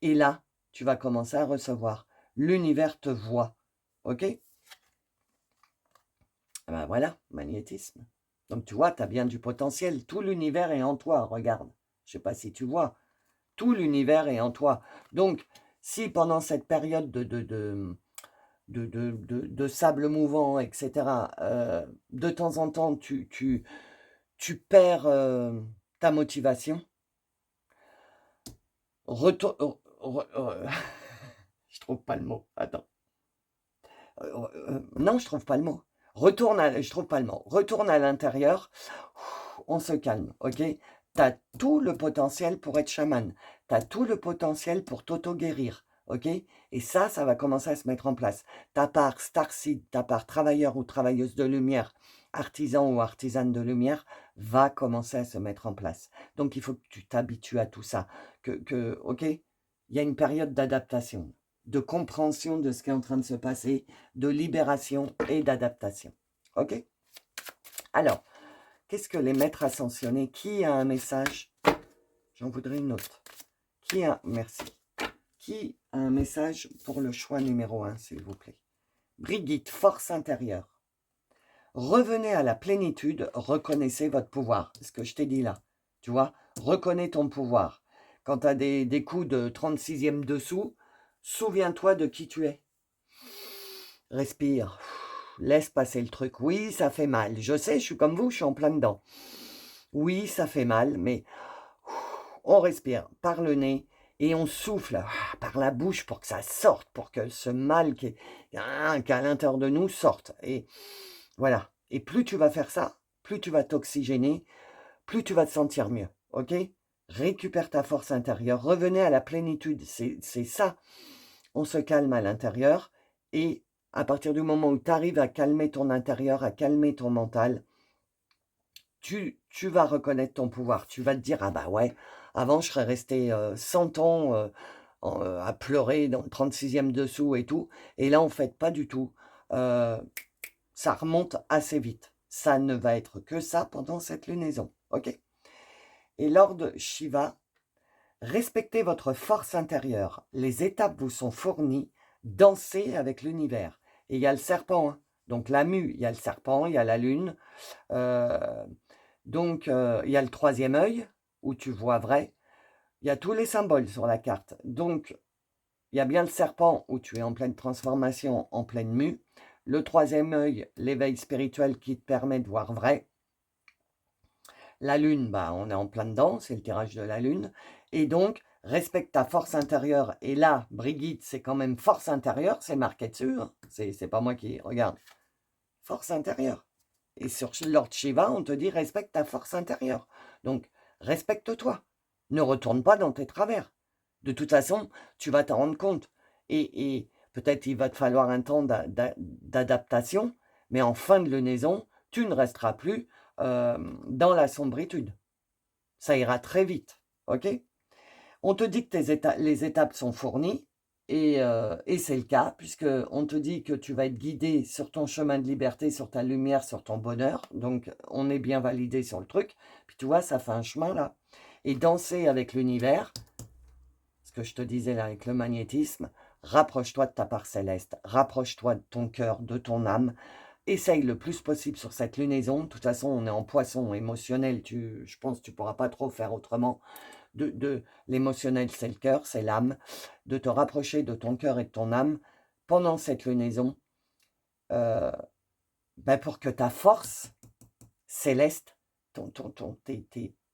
Et là, tu vas commencer à recevoir. L'univers te voit. OK? Ben voilà, magnétisme. Donc tu vois, tu as bien du potentiel. Tout l'univers est en toi, regarde. Je ne sais pas si tu vois. Tout l'univers est en toi. Donc, si pendant cette période de sable mouvant, etc., de temps en temps, tu perds ta motivation, retourne. Je trouve pas le mot. Attends. Non, je trouve pas le mot. Je trouve pas le mot. Retourne à l'intérieur. On se calme, ok? Tu as tout le potentiel pour être chaman. Tu as tout le potentiel pour t'auto-guérir, ok? Et ça va commencer à se mettre en place. Ta part starseed, ta part travailleur ou travailleuse de lumière, artisan ou artisane de lumière, va commencer à se mettre en place. Donc, il faut que tu t'habitues à tout ça. Ok? Il y a une période d'adaptation, de compréhension de ce qui est en train de se passer, de libération et d'adaptation. Ok? Alors, Qu'est-ce que les maîtres ascensionnés? Qui a un message? J'en voudrais une autre. Merci. Qui a un message pour le choix numéro 1, s'il vous plaît? Brigitte, force intérieure. Revenez à la plénitude, reconnaissez votre pouvoir. Ce que je t'ai dit là, tu vois, reconnais ton pouvoir. Quand tu as des coups de 36e dessous, souviens-toi de qui tu es. Respire, laisse passer le truc. Oui, ça fait mal. Je sais, je suis comme vous, je suis en plein dedans. Oui, ça fait mal, mais on respire par le nez et on souffle par la bouche pour que ça sorte, pour que ce mal qui est à l'intérieur de nous sorte. Et voilà. Et plus tu vas faire ça, plus tu vas t'oxygéner, plus tu vas te sentir mieux. Ok? Récupère ta force intérieure. Revenez à la plénitude. C'est ça. On se calme à l'intérieur. Et à partir du moment où tu arrives à calmer ton intérieur, à calmer ton mental, tu vas reconnaître ton pouvoir. Tu vas te dire, ah bah ouais, avant je serais resté 100 ans à pleurer dans le 36e dessous et tout. Et là, en fait, pas du tout. Ça remonte assez vite. Ça ne va être que ça pendant cette lunaison. Ok? Et Lord Shiva, respectez votre force intérieure. Les étapes vous sont fournies. Dansez avec l'univers. Et il y a le serpent. Hein. Donc la mue, il y a le serpent, il y a la lune. Donc il y a le troisième œil, où tu vois vrai. Il y a tous les symboles sur la carte. Donc, il y a bien le serpent, où tu es en pleine transformation, en pleine mue. Le troisième œil, l'éveil spirituel qui te permet de voir vrai. La lune, bah, on est en plein dedans, c'est le tirage de la lune. Et donc, respecte ta force intérieure. Et là, Brigitte, c'est quand même force intérieure, c'est marqué dessus. Hein. C'est pas moi qui regarde. Force intérieure. Et sur Lord Shiva, on te dit respecte ta force intérieure. Donc, respecte-toi. Ne retourne pas dans tes travers. De toute façon, tu vas t'en rendre compte. Et peut-être il va te falloir un temps d'adaptation, mais en fin de lunaison, tu ne resteras plus dans la sombritude. Ça ira très vite. Ok? On te dit que les étapes sont fournies, et c'est le cas, puisqu'on te dit que tu vas être guidé sur ton chemin de liberté, sur ta lumière, sur ton bonheur. Donc, on est bien validé sur le truc. Puis tu vois, ça fait un chemin là. Et danser avec l'univers, ce que je te disais là avec le magnétisme, rapproche-toi de ta part céleste, rapproche-toi de ton cœur, de ton âme. Essaye le plus possible sur cette lunaison. De toute façon, on est en poisson émotionnel. Je pense que tu ne pourras pas trop faire autrement. L'émotionnel, c'est le cœur, c'est l'âme. De te rapprocher de ton cœur et de ton âme pendant cette lunaison pour que ta force céleste,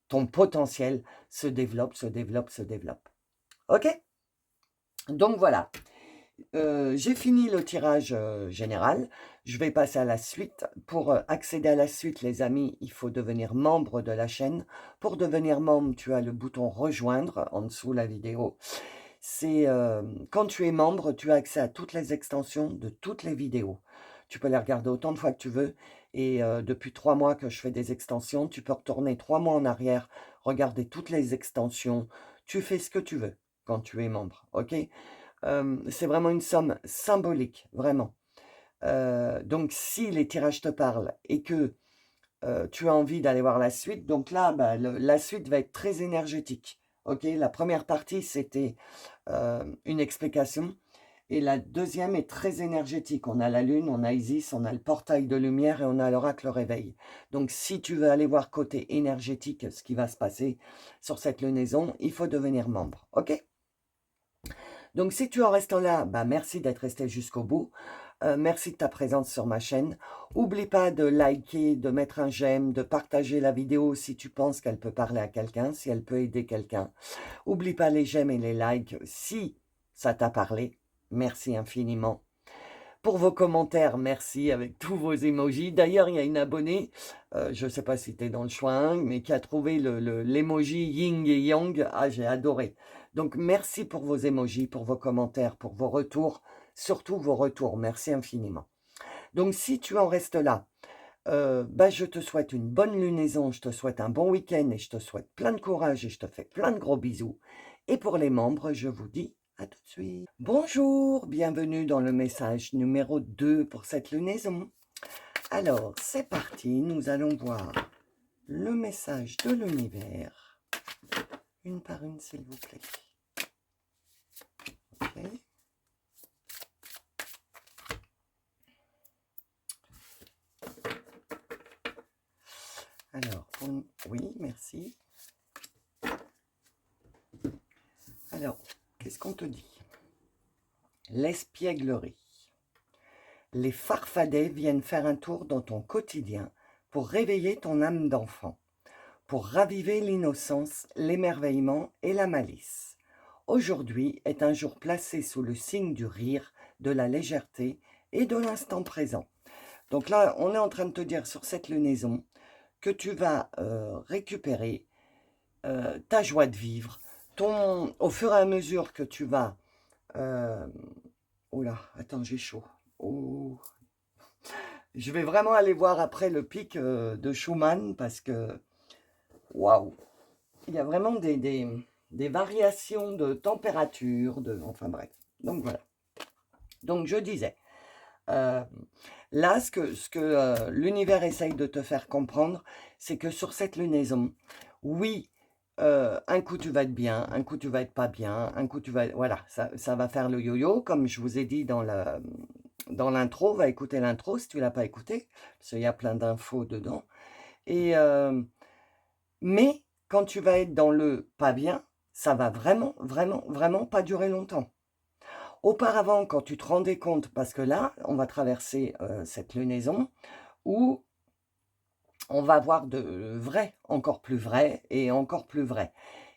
ton potentiel se développe, se développe, se développe. Ok? Donc voilà. J'ai fini le tirage général. Je vais passer à la suite. Pour accéder à la suite, les amis, il faut devenir membre de la chaîne. Pour devenir membre, tu as le bouton rejoindre en dessous de la vidéo. C'est quand tu es membre, tu as accès à toutes les extensions de toutes les vidéos. Tu peux les regarder autant de fois que tu veux. Et depuis 3 mois que je fais des extensions, tu peux retourner 3 mois en arrière, regarder toutes les extensions. Tu fais ce que tu veux quand tu es membre. Ok? C'est vraiment une somme symbolique, vraiment. Donc, si les tirages te parlent et que tu as envie d'aller voir la suite, donc là, la suite va être très énergétique. Ok, la première partie, c'était une explication. Et la deuxième est très énergétique. On a la lune, on a Isis, on a le portail de lumière et on a l'oracle réveil. Donc, si tu veux aller voir côté énergétique ce qui va se passer sur cette lunaison, il faut devenir membre. Ok? Donc, si tu en restes là, merci d'être resté jusqu'au bout. Merci de ta présence sur ma chaîne. N'oublie pas de liker, de mettre un j'aime, de partager la vidéo si tu penses qu'elle peut parler à quelqu'un, si elle peut aider quelqu'un. N'oublie pas les j'aime et les likes si ça t'a parlé. Merci infiniment. Pour vos commentaires, merci avec tous vos emojis. D'ailleurs, il y a une abonnée, je ne sais pas si tu es dans le choix, mais qui a trouvé l'emoji yin et yang. Ah, j'ai adoré. Donc, merci pour vos emojis, pour vos commentaires, pour vos retours, surtout vos retours. Merci infiniment. Donc, si tu en restes là, je te souhaite une bonne lunaison, je te souhaite un bon week-end et je te souhaite plein de courage et je te fais plein de gros bisous. Et pour les membres, je vous dis à tout de suite. Bonjour, bienvenue dans le message numéro 2 pour cette lunaison. Alors, c'est parti, nous allons voir le message de l'univers, une par une s'il vous plaît. Ok. Alors, oui, merci. Alors, qu'est-ce qu'on te dit? L'espièglerie. Les farfadets viennent faire un tour dans ton quotidien pour réveiller ton âme d'enfant, pour raviver l'innocence, l'émerveillement et la malice. Aujourd'hui est un jour placé sous le signe du rire, de la légèreté et de l'instant présent. Donc là, on est en train de te dire sur cette lunaison que tu vas récupérer ta joie de vivre, au fur et à mesure que tu vas... oh là, attends, j'ai chaud. Oh. Je vais vraiment aller voir après le pic de Schumann parce que, waouh, il y a vraiment des variations de température, enfin bref. Donc voilà. Donc je disais, là, ce que l'univers essaye de te faire comprendre, c'est que sur cette lunaison, oui, un coup tu vas être bien, un coup tu vas être pas bien, un coup tu vas... Voilà, ça va faire le yo-yo, comme je vous ai dit dans l'intro. Va écouter l'intro si tu ne l'as pas écouté, parce qu'il y a plein d'infos dedans. Et, mais quand tu vas être dans le pas bien, ça va vraiment, vraiment, vraiment pas durer longtemps. Auparavant, quand tu te rendais compte, parce que là, on va traverser cette lunaison, où on va voir de vrai, encore plus vrai et encore plus vrai.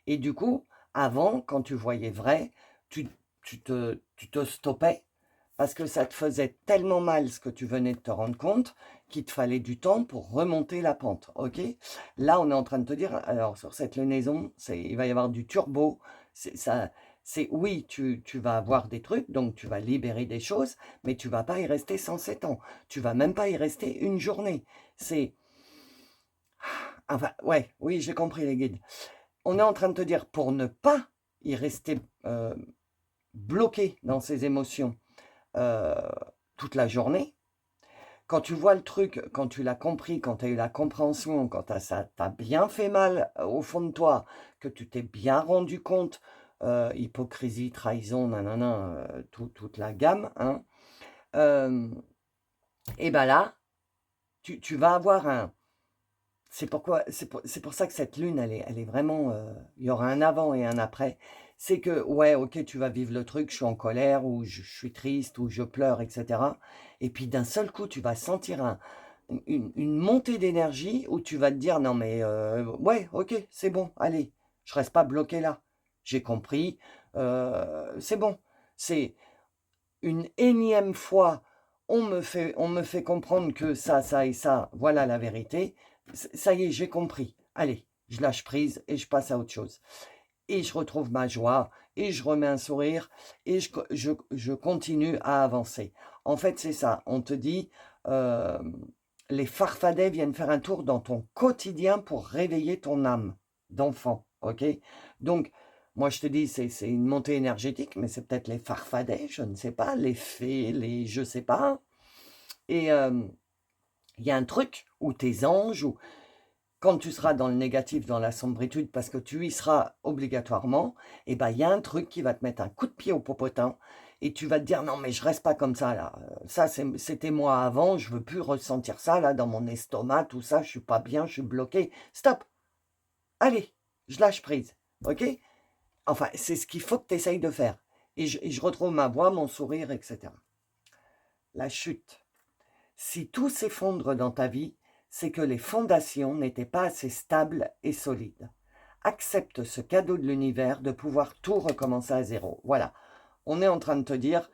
Et du coup, avant, quand tu voyais vrai, tu te stoppais parce que ça te faisait tellement mal ce que tu venais de te rendre compte qu'il te fallait du temps pour remonter la pente, ok? Là, on est en train de te dire, alors sur cette lunaison, il va y avoir du turbo, oui, tu vas avoir des trucs, donc tu vas libérer des choses, mais tu vas pas y rester 107 ans, tu vas même pas y rester une journée. Enfin, ouais, oui, j'ai compris les guides. On est en train de te dire, pour ne pas y rester bloqué dans ses émotions toute la journée, quand tu vois le truc, quand tu l'as compris, quand tu as eu la compréhension, quand ça t'a bien fait mal au fond de toi, que tu t'es bien rendu compte, hypocrisie, trahison, nanana, toute la gamme, hein, et ben là, tu vas avoir un... C'est pour ça que cette lune, elle est vraiment... il y aura un avant et un après. C'est que, ouais, ok, tu vas vivre le truc, je suis en colère, ou je suis triste, ou je pleure, etc. Et puis d'un seul coup, tu vas sentir une montée d'énergie où tu vas te dire, non mais, ouais, ok, c'est bon, allez, je reste pas bloqué là. J'ai compris, c'est bon. C'est une énième fois, on me fait comprendre que ça et ça, voilà la vérité. Ça y est, j'ai compris. Allez, je lâche prise et je passe à autre chose. Et je retrouve ma joie, et je remets un sourire, et je continue à avancer. En fait, c'est ça. On te dit, les farfadets viennent faire un tour dans ton quotidien pour réveiller ton âme d'enfant. Ok? Donc, moi, je te dis, c'est une montée énergétique, mais c'est peut-être les farfadets, je ne sais pas, les fées, je sais pas. Et il y a un truc où tes anges, ou quand tu seras dans le négatif, dans la sombritude, parce que tu y seras obligatoirement, et ben il y a un truc qui va te mettre un coup de pied au popotin, et tu vas te dire, non mais je reste pas comme ça là, ça c'était moi avant, je veux plus ressentir ça là dans mon estomac, tout ça, je suis pas bien, je suis bloqué, stop, allez, je lâche prise, ok? Enfin, c'est ce qu'il faut que tu essayes de faire. Et je retrouve ma voix, mon sourire, etc. La chute. Si tout s'effondre dans ta vie, c'est que les fondations n'étaient pas assez stables et solides. Accepte ce cadeau de l'univers de pouvoir tout recommencer à zéro. Voilà, on est en train de te dire,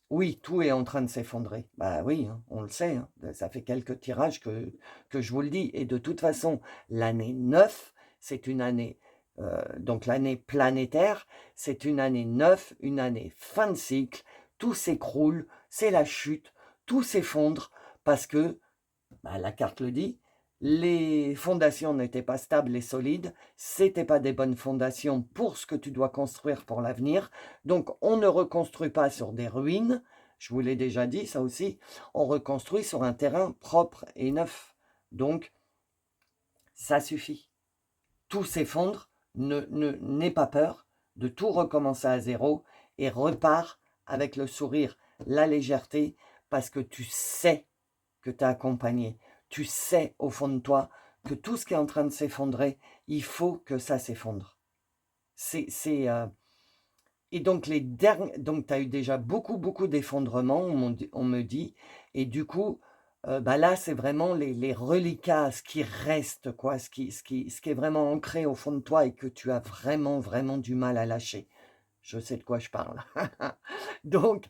oui, tout est en train de s'effondrer. Bah oui, hein, on le sait, hein, ça fait quelques tirages que je vous le dis. Et de toute façon, l'année 9, c'est une année, donc l'année planétaire, c'est une année 9, une année fin de cycle, tout s'écroule, c'est la chute, tout s'effondre, parce que, bah, la carte le dit, les fondations n'étaient pas stables et solides, c'était pas des bonnes fondations pour ce que tu dois construire pour l'avenir, donc on ne reconstruit pas sur des ruines, Je vous l'ai déjà dit, ça aussi, on reconstruit sur un terrain propre et neuf. Donc, ça suffit. Tout s'effondre, n'aie pas peur de tout recommencer à zéro et repars avec le sourire, la légèreté, parce que tu sais que tu es accompagné. Tu sais au fond de toi que tout ce qui est en train de s'effondrer, il faut que ça s'effondre. Et donc, donc tu as eu déjà beaucoup d'effondrements, on me dit, et du coup, bah là, c'est vraiment les reliquats, ce qui reste, quoi, ce qui est vraiment ancré au fond de toi et que tu as vraiment du mal à lâcher. Je sais de quoi je parle. Donc,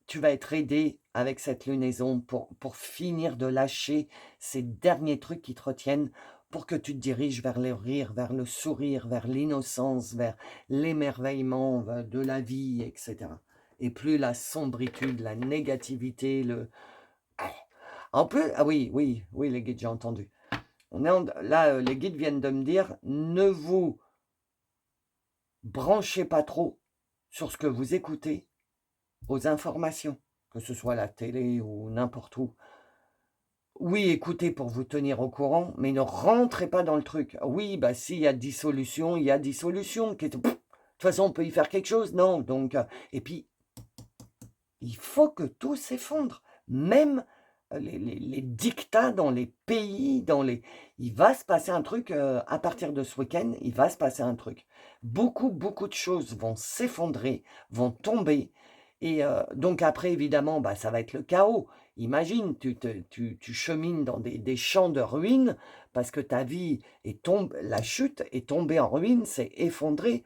tu vas être aidé avec cette lunaison pour finir de lâcher ces derniers trucs qui te retiennent, pour que tu te diriges vers le rire, vers le sourire, vers l'innocence, vers l'émerveillement de la vie, etc. Et plus la sombritude, la négativité, un peu, ah oui, les guides, j'ai entendu. Là, les guides viennent de me dire, ne vous branchez pas trop sur ce que vous écoutez, aux informations, que ce soit la télé ou n'importe où. Oui, écoutez pour vous tenir au courant, mais ne rentrez pas dans le truc. Oui, bah s'il y a dissolution, il y a dissolution. De toute façon, on peut y faire quelque chose, non. Donc, et puis, il faut que tout s'effondre. Même les dictats dans les pays, il va se passer un truc, à partir de ce week-end, il va se passer un truc. Beaucoup de choses vont s'effondrer, vont tomber. Et donc après, évidemment, bah, ça va être le chaos. Imagine, tu chemines dans des champs de ruines parce que ta vie la chute est tombée en ruine, s'est effondrée.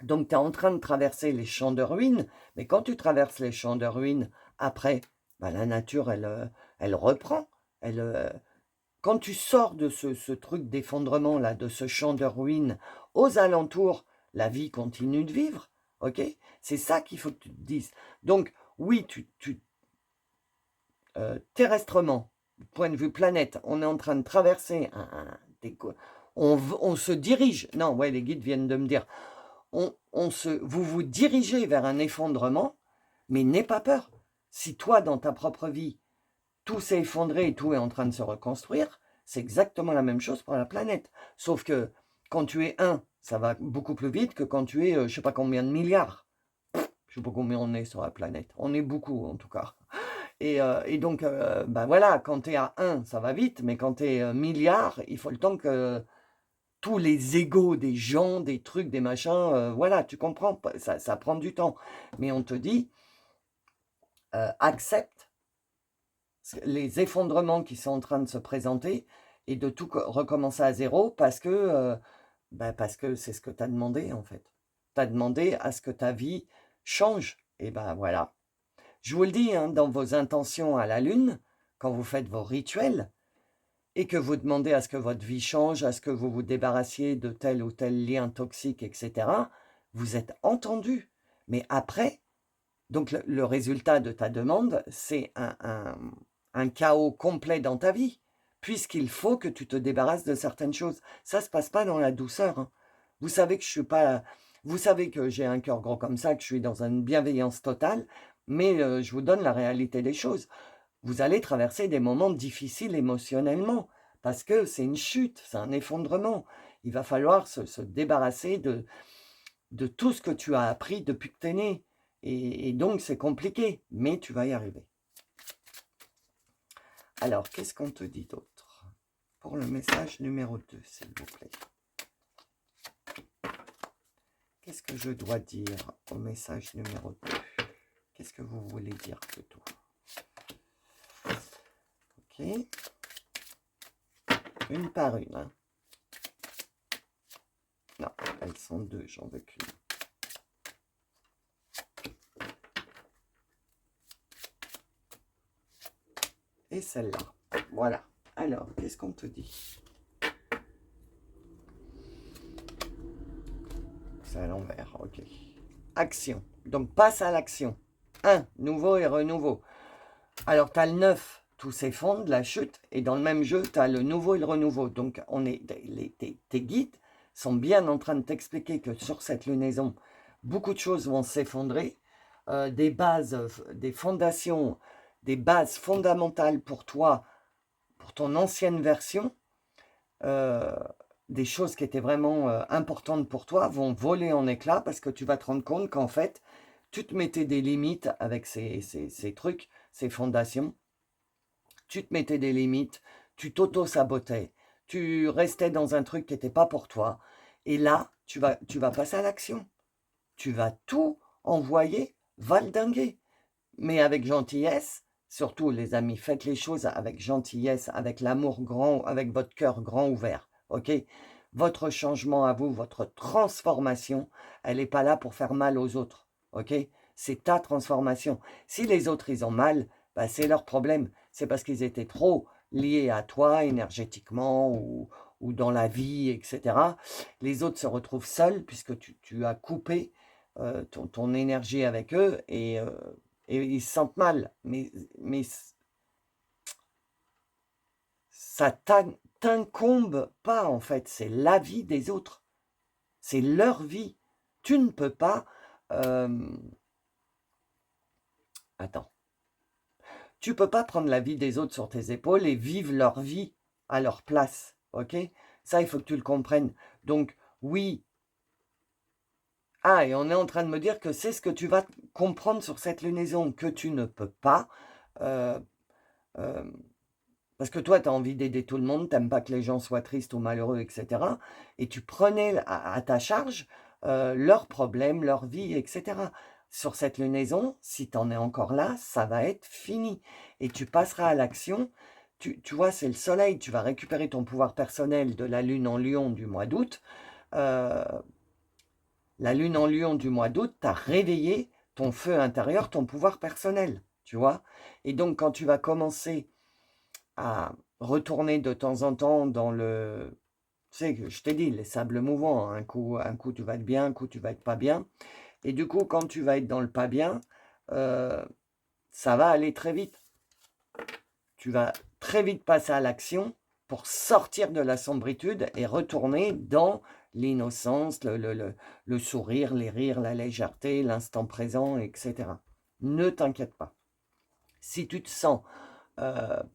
Donc tu es en train de traverser les champs de ruines, mais quand tu traverses les champs de ruines, après, bah, la nature, elle reprend. Quand tu sors de ce truc d'effondrement, là, de ce champ de ruines, aux alentours, la vie continue de vivre. Ok? C'est ça qu'il faut que tu te dises. Donc, oui, terrestrement, point de vue planète, on est en train de traverser on se dirige. Non, ouais, les guides viennent de me dire. Vous vous dirigez vers un effondrement, mais n'aie pas peur. Si toi, dans ta propre vie, tout s'est effondré et tout est en train de se reconstruire, c'est exactement la même chose pour la planète. Sauf que quand tu es un, ça va beaucoup plus vite que quand tu es, je ne sais pas combien de milliards. Je ne sais pas combien on est sur la planète. On est beaucoup, en tout cas. Et donc, ben voilà, quand tu es à 1, ça va vite, mais quand tu es milliard, il faut le temps que tous les égos des gens, des trucs, des machins, voilà, tu comprends, ça prend du temps. Mais on te dit, accepte les effondrements qui sont en train de se présenter et de tout recommencer à zéro parce que c'est ce que tu as demandé en fait. Tu as demandé à ce que ta vie change. Et ben voilà. Je vous le dis, hein, dans vos intentions à la lune, quand vous faites vos rituels, et que vous demandez à ce que votre vie change, à ce que vous vous débarrassiez de tel ou tel lien toxique, etc., vous êtes entendu. Mais après, donc le résultat de ta demande, c'est un chaos complet dans ta vie, puisqu'il faut que tu te débarrasses de certaines choses. Ça ne se passe pas dans la douceur. Hein. Vous savez que je suis pas... Vous savez que j'ai un cœur gros comme ça, que je suis dans une bienveillance totale, mais je vous donne la réalité des choses. Vous allez traverser des moments difficiles émotionnellement, parce que c'est une chute, c'est un effondrement. Il va falloir se débarrasser de tout ce que tu as appris depuis que tu es né. Et donc, c'est compliqué, mais tu vas y arriver. Alors, qu'est-ce qu'on te dit d'autre pour le message numéro 2, s'il vous plaît? Qu'est-ce que je dois dire au message numéro 2? Qu'est-ce que vous voulez dire plutôt? Ok. Une par une. Hein. Non, elles sont deux, j'en veux qu'une. Et celle-là. Voilà. Alors, qu'est-ce qu'on te dit? C'est à l'envers, ok. Action. Donc, passe à l'action. 1. Nouveau et renouveau. Alors, tu as le 9, tout s'effondre, la chute. Et dans le même jeu, tu as le nouveau et le renouveau. Donc, tes guides sont bien en train de t'expliquer que sur cette lunaison, beaucoup de choses vont s'effondrer. des bases, des fondations, des bases fondamentales pour toi, pour ton ancienne version, euh, des choses qui étaient vraiment importantes pour toi vont voler en éclats parce que tu vas te rendre compte qu'en fait, tu te mettais des limites avec ces trucs, ces fondations. Tu te mettais des limites, tu t'auto-sabotais, tu restais dans un truc qui n'était pas pour toi. Et là, tu vas passer à l'action. Tu vas tout envoyer valdinguer. Mais avec gentillesse, surtout les amis, faites les choses avec gentillesse, avec l'amour grand, avec votre cœur grand ouvert. Ok? Votre changement à vous, votre transformation, elle n'est pas là pour faire mal aux autres. Ok? C'est ta transformation. Si les autres, ils ont mal, bah, c'est leur problème. C'est parce qu'ils étaient trop liés à toi énergétiquement ou dans la vie, etc. Les autres se retrouvent seuls puisque tu as coupé ton énergie avec eux et ils se sentent mal. Mais ça t'incombe pas, en fait. C'est la vie des autres. C'est leur vie. Tu ne peux pas... Attends. Tu peux pas prendre la vie des autres sur tes épaules et vivre leur vie à leur place. Ok? Ça, il faut que tu le comprennes. Donc, oui. Ah, et on est en train de me dire que c'est ce que tu vas comprendre sur cette lunaison, que tu ne peux pas... euh, euh, Parce que toi, tu as envie d'aider tout le monde, tu n'aimes pas que les gens soient tristes ou malheureux, etc. Et tu prenais à ta charge leurs problèmes, leur vie, etc. Sur cette lunaison, si tu en es encore là, ça va être fini. Et tu passeras à l'action. Tu vois, c'est le soleil, tu vas récupérer ton pouvoir personnel de la lune en lion du mois d'août. Euh, la lune en lion du mois d'août, tu as réveillé ton feu intérieur, ton pouvoir personnel, tu vois. Et donc, quand tu vas commencer à retourner de temps en temps dans le... Tu sais, je t'ai dit, les sables mouvants, hein. Un coup tu vas être bien, un coup tu vas être pas bien. Et du coup, quand tu vas être dans le pas bien, euh, ça va aller très vite. Tu vas très vite passer à l'action pour sortir de la sombritude et retourner dans l'innocence, le sourire, les rires, la légèreté, l'instant présent, etc. Ne t'inquiète pas. Si tu te sens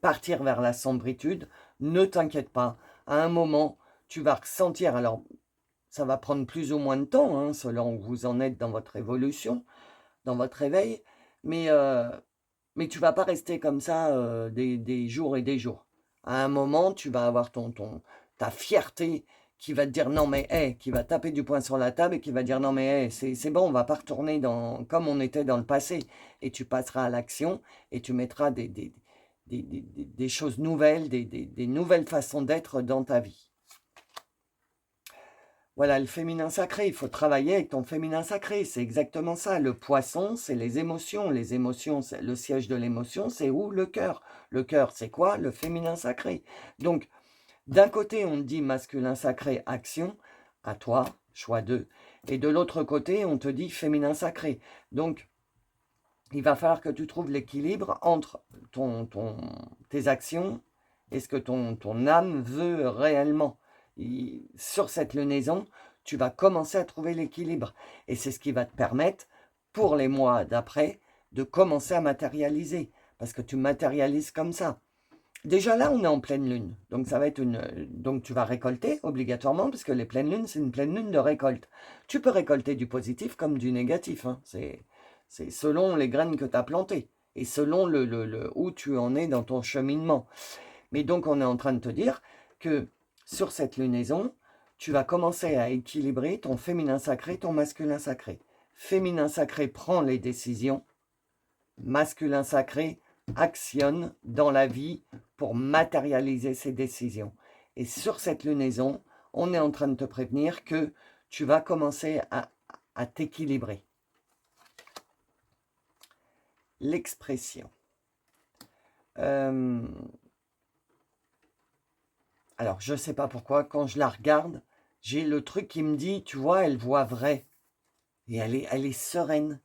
partir vers la sombritude, ne t'inquiète pas. À un moment, tu vas ressentir, alors ça va prendre plus ou moins de temps, hein, selon où vous en êtes dans votre évolution, dans votre réveil, mais tu vas pas rester comme ça des jours et des jours. À un moment, tu vas avoir ta fierté qui va te dire non mais hey, qui va taper du poing sur la table et qui va dire non mais hey, c'est bon, on va pas retourner comme on était dans le passé. Et tu passeras à l'action et tu mettras des choses nouvelles, des nouvelles façons d'être dans ta vie. Voilà, le féminin sacré, il faut travailler avec ton féminin sacré, c'est exactement ça. Le poisson, c'est les émotions. Les émotions, le siège de l'émotion, c'est où? Le cœur. Le cœur, c'est quoi? Le féminin sacré. Donc, d'un côté, on dit masculin sacré, action, à toi, choix 2. Et de l'autre côté, on te dit féminin sacré. Donc, il va falloir que tu trouves l'équilibre entre tes actions et ce que ton âme veut réellement. Sur cette lunaison, tu vas commencer à trouver l'équilibre. Et c'est ce qui va te permettre, pour les mois d'après, de commencer à matérialiser. Parce que tu matérialises comme ça. Déjà là, on est en pleine lune. Donc, ça va être donc tu vas récolter obligatoirement, parce que les pleines lunes, c'est une pleine lune de récolte. Tu peux récolter du positif comme du négatif. Hein. C'est selon les graines que tu as plantées et selon où tu en es dans ton cheminement. Mais donc, on est en train de te dire que sur cette lunaison, tu vas commencer à équilibrer ton féminin sacré, ton masculin sacré. Féminin sacré prend les décisions, masculin sacré actionne dans la vie pour matérialiser ses décisions. Et sur cette lunaison, on est en train de te prévenir que tu vas commencer à t'équilibrer. L'expression. Alors, je ne sais pas pourquoi, quand je la regarde, j'ai le truc qui me dit, tu vois, elle voit vrai. Et elle est sereine.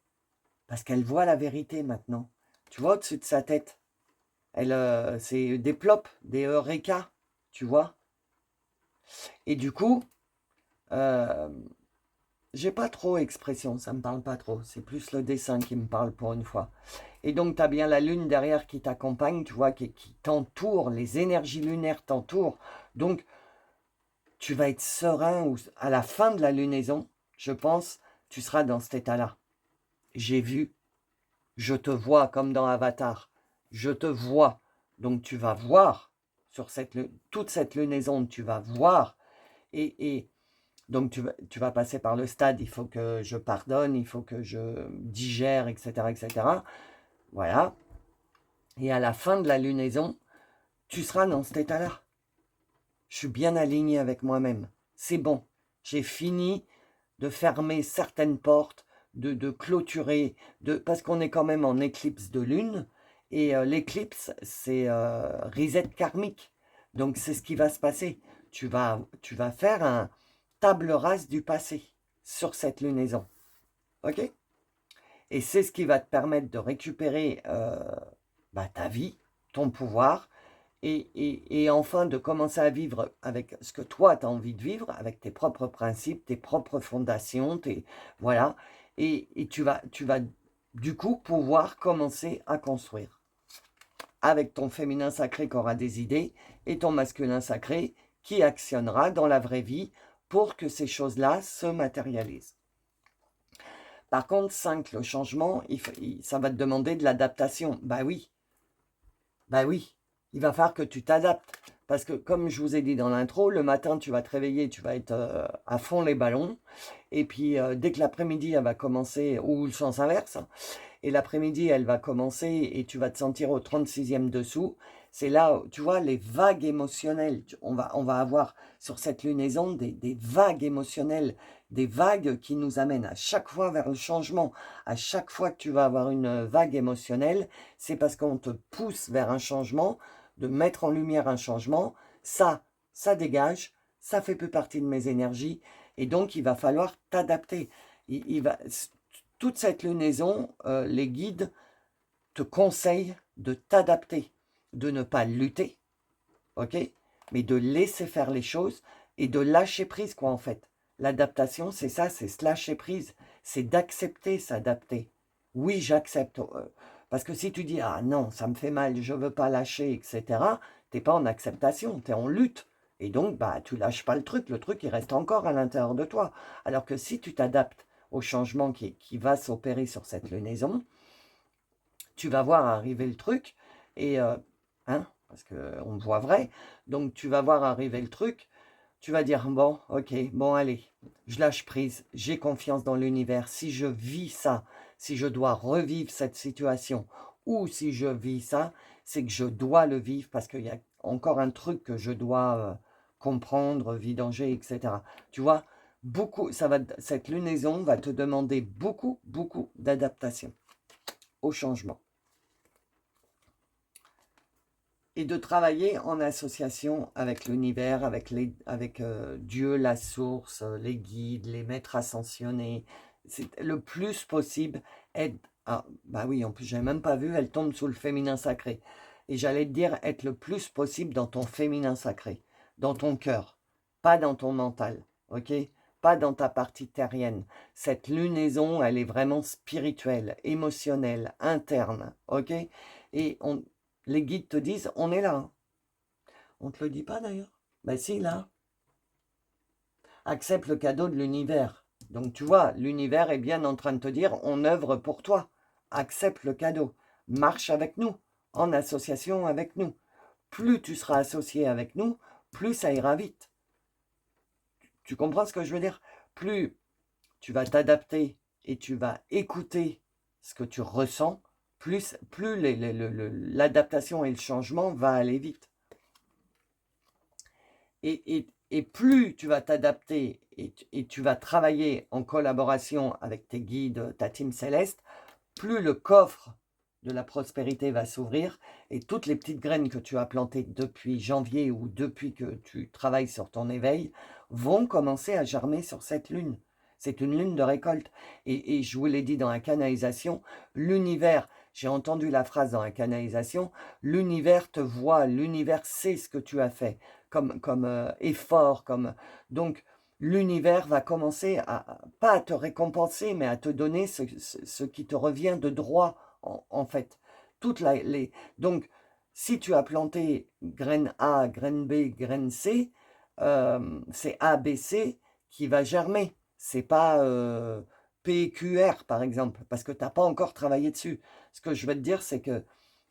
Parce qu'elle voit la vérité maintenant. Tu vois, au-dessus de sa tête. C'est des plops, des eureka, tu vois. Et du coup, euh, j'ai pas trop expression, ça me parle pas trop. C'est plus le dessin qui me parle pour une fois. Et donc, tu as bien la lune derrière qui t'accompagne, tu vois, qui t'entoure, les énergies lunaires t'entourent. Donc, tu vas être serein ou à la fin de la lunaison, je pense, tu seras dans cet état-là. J'ai vu, je te vois comme dans Avatar. Je te vois. Donc, tu vas voir sur toute cette lunaison, tu vas voir. Et donc, tu vas passer par le stade, il faut que je pardonne, il faut que je digère, etc., etc. Voilà. Et à la fin de la lunaison, tu seras dans cet état-là. Je suis bien aligné avec moi-même. C'est bon. J'ai fini de fermer certaines portes, de clôturer, parce qu'on est quand même en éclipse de lune. Et l'éclipse, c'est reset karmique. Donc, c'est ce qui va se passer. Tu vas faire un table rase du passé sur cette lunaison. OK? Et c'est ce qui va te permettre de récupérer ta vie, ton pouvoir, et enfin de commencer à vivre avec ce que toi tu as envie de vivre, avec tes propres principes, tes propres fondations, voilà. Et tu vas du coup pouvoir commencer à construire. Avec ton féminin sacré qui aura des idées et ton masculin sacré qui actionnera dans la vraie vie pour que ces choses-là se matérialisent. Par contre, 5, le changement, ça va te demander de l'adaptation. Bah oui, il va falloir que tu t'adaptes. Parce que comme je vous ai dit dans l'intro, le matin, tu vas te réveiller, tu vas être à fond les ballons. Et puis, dès que l'après-midi, elle va commencer, ou le sens inverse, et l'après-midi, elle va commencer et tu vas te sentir au 36e dessous. C'est là, tu vois, les vagues émotionnelles. On va avoir sur cette lunaison des vagues émotionnelles, des vagues qui nous amènent à chaque fois vers le changement. À chaque fois que tu vas avoir une vague émotionnelle, c'est parce qu'on te pousse vers un changement, de mettre en lumière un changement. Ça dégage, ça fait plus partie de mes énergies. Et donc, il va falloir t'adapter. Toute cette lunaison, les guides te conseillent de t'adapter, de ne pas lutter, ok, mais de laisser faire les choses et de lâcher prise, quoi, en fait. L'adaptation, c'est ça, c'est se lâcher prise, c'est d'accepter, s'adapter. Oui, j'accepte. Parce que si tu dis, ah non, ça me fait mal, je ne veux pas lâcher, etc., tu n'es pas en acceptation, tu es en lutte. Et donc, tu lâches pas le truc il reste encore à l'intérieur de toi. Alors que si tu t'adaptes au changement qui va s'opérer sur cette lunaison, tu vas voir arriver le truc, et parce qu'on me voit vrai, donc tu vas voir arriver le truc, tu vas dire, bon, ok, bon, allez, je lâche prise, j'ai confiance dans l'univers, si je vis ça, si je dois revivre cette situation, ou si je vis ça, c'est que je dois le vivre, parce qu'il y a encore un truc que je dois comprendre, vidanger, etc. Tu vois, cette lunaison va te demander beaucoup, beaucoup d'adaptation au changement. Et de travailler en association avec l'univers, avec Dieu, la source, les guides, les maîtres ascensionnés. C'est le plus possible être... Ah, bah oui, en plus, je n'avais même pas vu, elle tombe sous le féminin sacré. Et j'allais te dire, être le plus possible dans ton féminin sacré, dans ton cœur, pas dans ton mental, ok? Pas dans ta partie terrienne. Cette lunaison, elle est vraiment spirituelle, émotionnelle, interne, ok? Et les guides te disent, on est là. Hein. On ne te le dit pas d'ailleurs. Ben si, là. Accepte le cadeau de l'univers. Donc tu vois, l'univers est bien en train de te dire, on œuvre pour toi. Accepte le cadeau. Marche avec nous, en association avec nous. Plus tu seras associé avec nous, plus ça ira vite. Tu comprends ce que je veux dire? Plus tu vas t'adapter et tu vas écouter ce que tu ressens, plus l'adaptation et le changement va aller vite. Et plus tu vas t'adapter et tu vas travailler en collaboration avec tes guides, ta team céleste, plus le coffre de la prospérité va s'ouvrir et toutes les petites graines que tu as plantées depuis janvier ou depuis que tu travailles sur ton éveil vont commencer à germer sur cette lune. C'est une lune de récolte. Et je vous l'ai dit dans la canalisation, l'univers, j'ai entendu la phrase dans la canalisation, l'univers te voit, l'univers sait ce que tu as fait comme effort. Donc, l'univers va commencer pas à te récompenser, mais à te donner ce qui te revient de droit, en fait. Donc, si tu as planté graine A, graine B, graine C, c'est A, B, C qui va germer. C'est pas P, Q, R, par exemple, parce que tu n'as pas encore travaillé dessus. Ce que je veux te dire, c'est que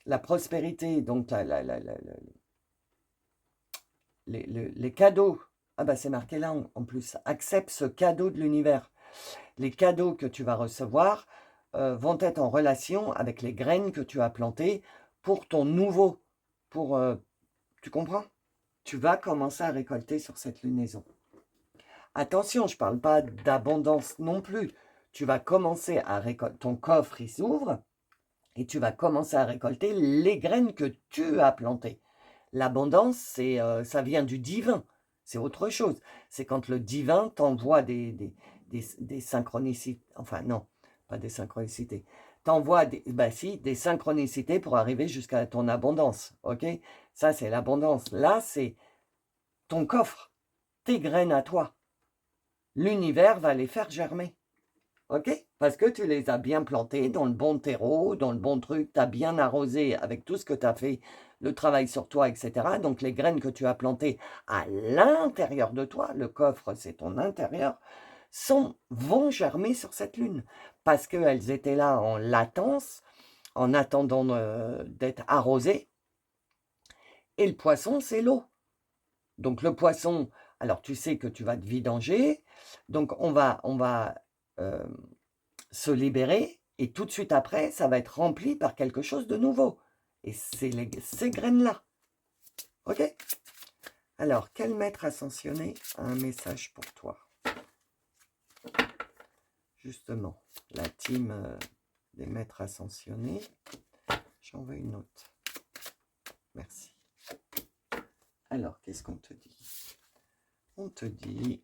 la prospérité, donc les cadeaux, ah bah c'est marqué là en plus, accepte ce cadeau de l'univers. Les cadeaux que tu vas recevoir vont être en relation avec les graines que tu as plantées pour ton nouveau, tu comprends? Tu vas commencer à récolter sur cette lunaison. Attention, je ne parle pas d'abondance non plus. Tu vas commencer à récolter, ton coffre il s'ouvre et tu vas commencer à récolter les graines que tu as plantées. L'abondance, ça vient du divin. C'est autre chose. C'est quand le divin t'envoie des synchronicités. Enfin, non, pas des synchronicités. T'envoie des synchronicités pour arriver jusqu'à ton abondance. Ok? Ça, c'est l'abondance. Là, c'est ton coffre, tes graines à toi. L'univers va les faire germer. Ok? Parce que tu les as bien plantées dans le bon terreau, dans le bon truc, tu as bien arrosé avec tout ce que tu as fait, le travail sur toi, etc. Donc les graines que tu as plantées à l'intérieur de toi, le coffre c'est ton intérieur, vont germer sur cette lune. Parce qu'elles étaient là en latence, en attendant d'être arrosées. Et le poisson, c'est l'eau. Donc le poisson, alors tu sais que tu vas te vidanger, donc on va se libérer, et tout de suite après, ça va être rempli par quelque chose de nouveau. Et c'est ces graines-là. Ok? Alors, quel maître ascensionné a un message pour toi? Justement, la team des maîtres ascensionnés. J'en veux une autre. Merci. Alors, qu'est-ce qu'on te dit? On te dit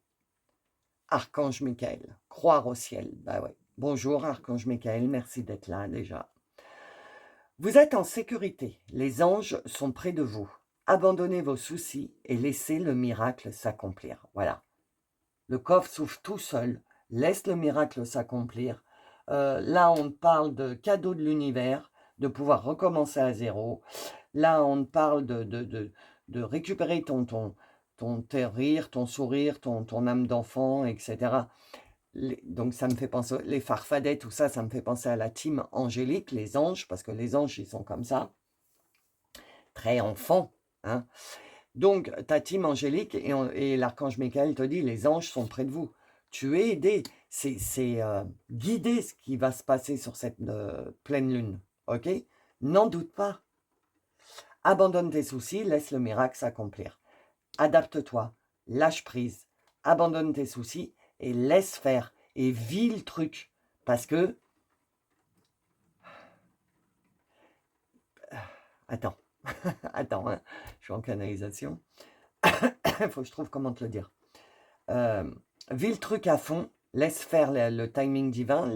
Archange Michael, croire au ciel. Bah ouais. Bonjour Archange Michael, merci d'être là déjà. Vous êtes en sécurité, les anges sont près de vous. Abandonnez vos soucis et laissez le miracle s'accomplir. Voilà. Le coffre s'ouvre tout seul, laisse le miracle s'accomplir. Là, on parle de cadeau de l'univers, de pouvoir recommencer à zéro. Là, on parle de récupérer ton rire, ton sourire, ton âme d'enfant, etc. Donc, ça me fait penser, les farfadets, tout ça, ça me fait penser à la team angélique, les anges, parce que les anges, ils sont comme ça, très enfants. Hein. Donc, ta team angélique et l'archange Michael te dit, les anges sont près de vous. Tu es aidé, c'est guidé ce qui va se passer sur cette pleine lune. Ok? N'en doute pas. Abandonne tes soucis, laisse le miracle s'accomplir. Adapte-toi, lâche prise, abandonne tes soucis et laisse faire et vis le truc. Parce que... Attends, attends, hein, je suis en canalisation. Il faut que je trouve comment te le dire. Vis le truc à fond, laisse faire le timing divin,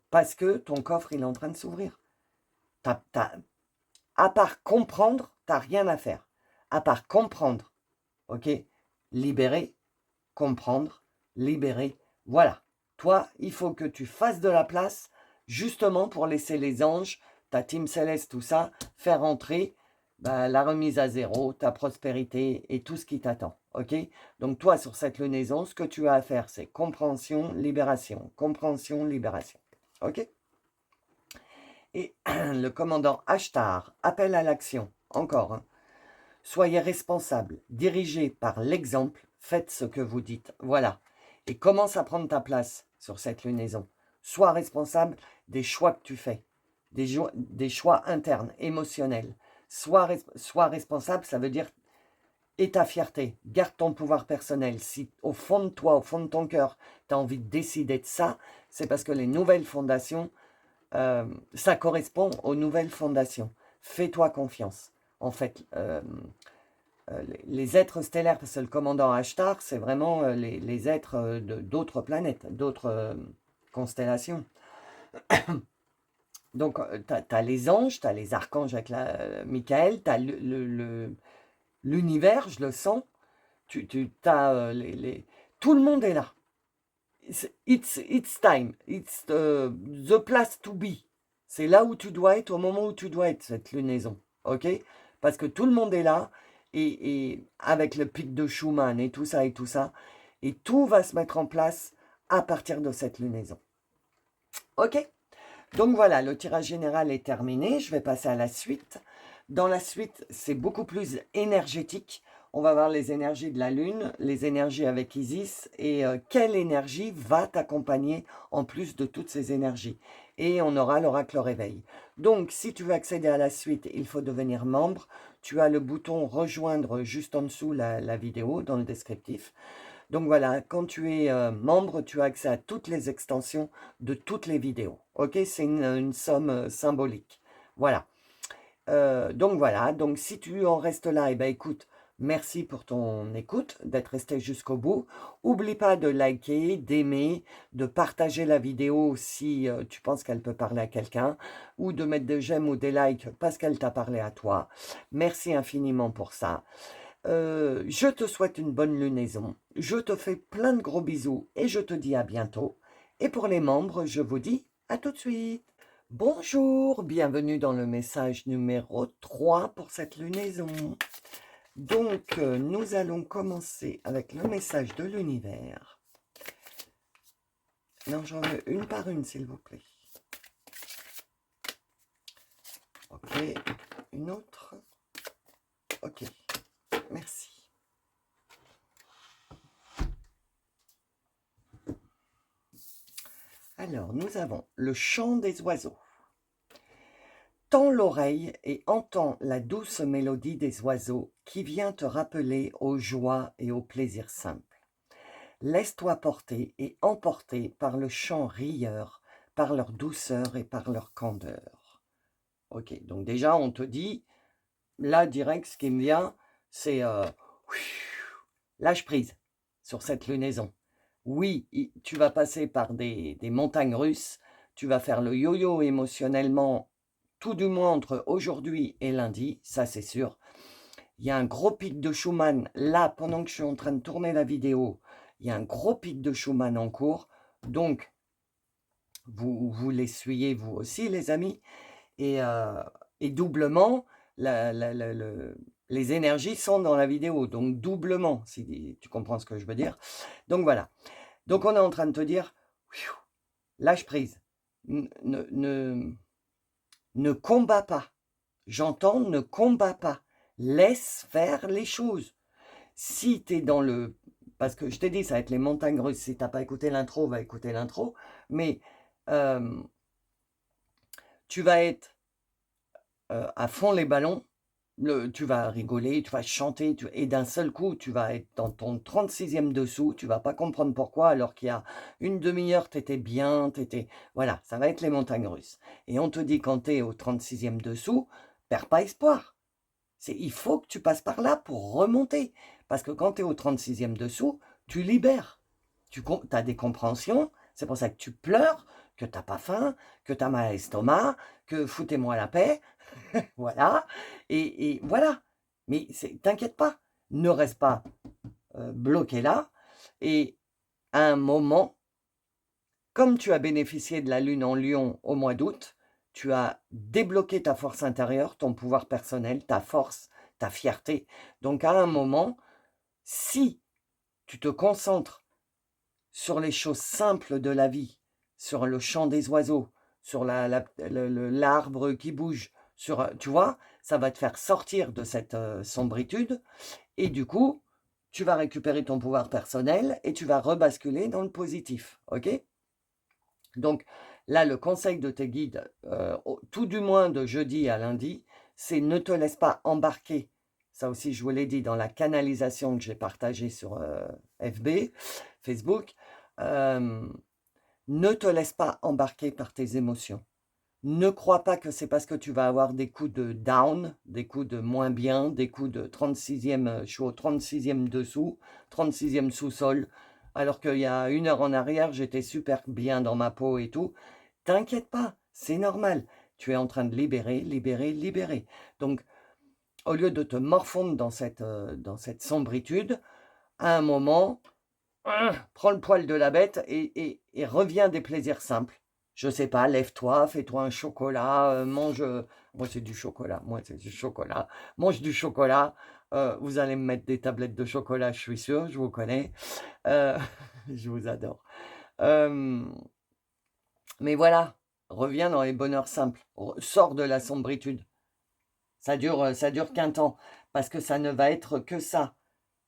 parce que ton coffre, il est en train de s'ouvrir. À part comprendre, tu n'as rien à faire. À part comprendre, ok? Libérer, comprendre, libérer, voilà. Toi, il faut que tu fasses de la place, justement pour laisser les anges, ta team céleste, tout ça, faire entrer la remise à zéro, ta prospérité et tout ce qui t'attend. Ok? Donc toi, sur cette lunaison, ce que tu as à faire, c'est compréhension, libération. Compréhension, libération. Ok? Et le commandant Ashtar appelle à l'action. Encore. Hein. Soyez responsable, dirigez par l'exemple, faites ce que vous dites. Voilà. Et commence à prendre ta place sur cette lunaison. Sois responsable des choix que tu fais. Des choix internes, émotionnels. Sois responsable, ça veut dire et ta fierté, garde ton pouvoir personnel. Si au fond de toi, au fond de ton cœur, tu as envie de décider de ça, c'est parce que les nouvelles fondations, ça correspond aux nouvelles fondations. Fais-toi confiance. En fait, les êtres stellaires, parce que le commandant Ashtar, c'est vraiment les êtres d'autres planètes, d'autres constellations. Donc, tu as les anges, tu as les archanges avec Michael, tu as l'univers, je le sens. Tu as Tout le monde est là. It's time. It's the place to be. C'est là où tu dois être, au moment où tu dois être, cette lunaison. OK? Parce que tout le monde est là, et avec le pic de Schumann et tout ça, et tout va se mettre en place à partir de cette lunaison. OK? Donc voilà, le tirage général est terminé. Je vais passer à la suite. Dans la suite, c'est beaucoup plus énergétique. On va voir les énergies de la Lune, les énergies avec Isis, et quelle énergie va t'accompagner en plus de toutes ces énergies. Et on aura l'oracle réveil. Donc, si tu veux accéder à la suite, il faut devenir membre. Tu as le bouton rejoindre juste en dessous la vidéo, dans le descriptif. Donc voilà, quand tu es membre, tu as accès à toutes les extensions de toutes les vidéos. Ok, c'est une somme symbolique. Voilà. Donc voilà, donc si tu en restes là, eh ben écoute, merci pour ton écoute, d'être resté jusqu'au bout. Oublie pas de liker, d'aimer, de partager la vidéo si tu penses qu'elle peut parler à quelqu'un, ou de mettre des j'aime ou des likes parce qu'elle t'a parlé à toi. Merci infiniment pour ça. Je te souhaite une bonne lunaison. Je te fais plein de gros bisous et je te dis à bientôt. Et pour les membres, je vous dis à tout de suite. Bonjour, bienvenue dans le message numéro 3 pour cette lunaison. Donc, nous allons commencer avec le message de l'univers. Non, j'en veux une par une, s'il vous plaît. Ok, une autre. Ok, merci. Alors, nous avons le chant des oiseaux. Tends l'oreille et entends la douce mélodie des oiseaux qui vient te rappeler aux joies et aux plaisirs simples. Laisse-toi porter et emporter par le chant rieur, par leur douceur et par leur candeur. Ok, donc déjà on te dit, là direct ce qui me vient, c'est lâche prise sur cette lunaison. Oui, tu vas passer par des montagnes russes, tu vas faire le yo-yo émotionnellement, tout du moins entre aujourd'hui et lundi, ça c'est sûr. Il y a un gros pic de Schumann, là, pendant que je suis en train de tourner la vidéo, il y a un gros pic de Schumann en cours, donc vous l'essuyez vous aussi les amis, et doublement, les énergies sont dans la vidéo, donc doublement, si tu comprends ce que je veux dire. Donc voilà, donc on est en train de te dire, lâche prise, ne combats pas, j'entends, ne combats pas, laisse faire les choses. Si tu es dans le... Parce que je t'ai dit, ça va être les montagnes russes. Si tu n'as pas écouté l'intro, va écouter l'intro. Mais tu vas être à fond les ballons. Tu vas rigoler, tu vas chanter. Et d'un seul coup, tu vas être dans ton 36e dessous. Tu vas pas comprendre pourquoi, alors qu'il y a une demi-heure, tu étais bien. Voilà, ça va être les montagnes russes. Et on te dit, quand tu es au 36e dessous, perds pas espoir. Il faut que tu passes par là pour remonter. Parce que quand tu es au 36e dessous, tu libères. Tu as des compréhensions, c'est pour ça que tu pleures, que tu n'as pas faim, que tu as mal à l'estomac, que foutez-moi la paix. Voilà. Et voilà. Mais t'inquiète pas, ne reste pas bloqué là. Et à un moment, comme tu as bénéficié de la lune en lion au mois d'août, tu as débloqué ta force intérieure, ton pouvoir personnel, ta force, ta fierté. Donc à un moment, si tu te concentres sur les choses simples de la vie, sur le chant des oiseaux, sur l'arbre qui bouge, tu vois, ça va te faire sortir de cette sombritude, et du coup, tu vas récupérer ton pouvoir personnel et tu vas rebasculer dans le positif, ok? Donc là, le conseil de tes guides, tout du moins de jeudi à lundi, c'est ne te laisse pas embarquer. Ça aussi, je vous l'ai dit dans la canalisation que j'ai partagée sur Facebook. Ne te laisse pas embarquer par tes émotions. Ne crois pas que c'est parce que tu vas avoir des coups de down, des coups de moins bien, des coups de 36e, je suis au 36e dessous, 36e sous-sol, alors qu'il y a une heure en arrière, j'étais super bien dans ma peau et tout. T'inquiète pas, c'est normal. Tu es en train de libérer, libérer, libérer. Donc, au lieu de te morfondre dans cette sombritude, à un moment, prends le poil de la bête et reviens des plaisirs simples. Je sais pas, lève-toi, fais-toi un chocolat, mange, moi c'est du chocolat, moi c'est du chocolat. Mange du chocolat, vous allez me mettre des tablettes de chocolat, je suis sûr, je vous connais, heu, je vous adore. Hem, mais voilà, reviens dans les bonheurs simples, sors de la sombritude. Ça dure qu'un temps, parce que ça ne va être que ça.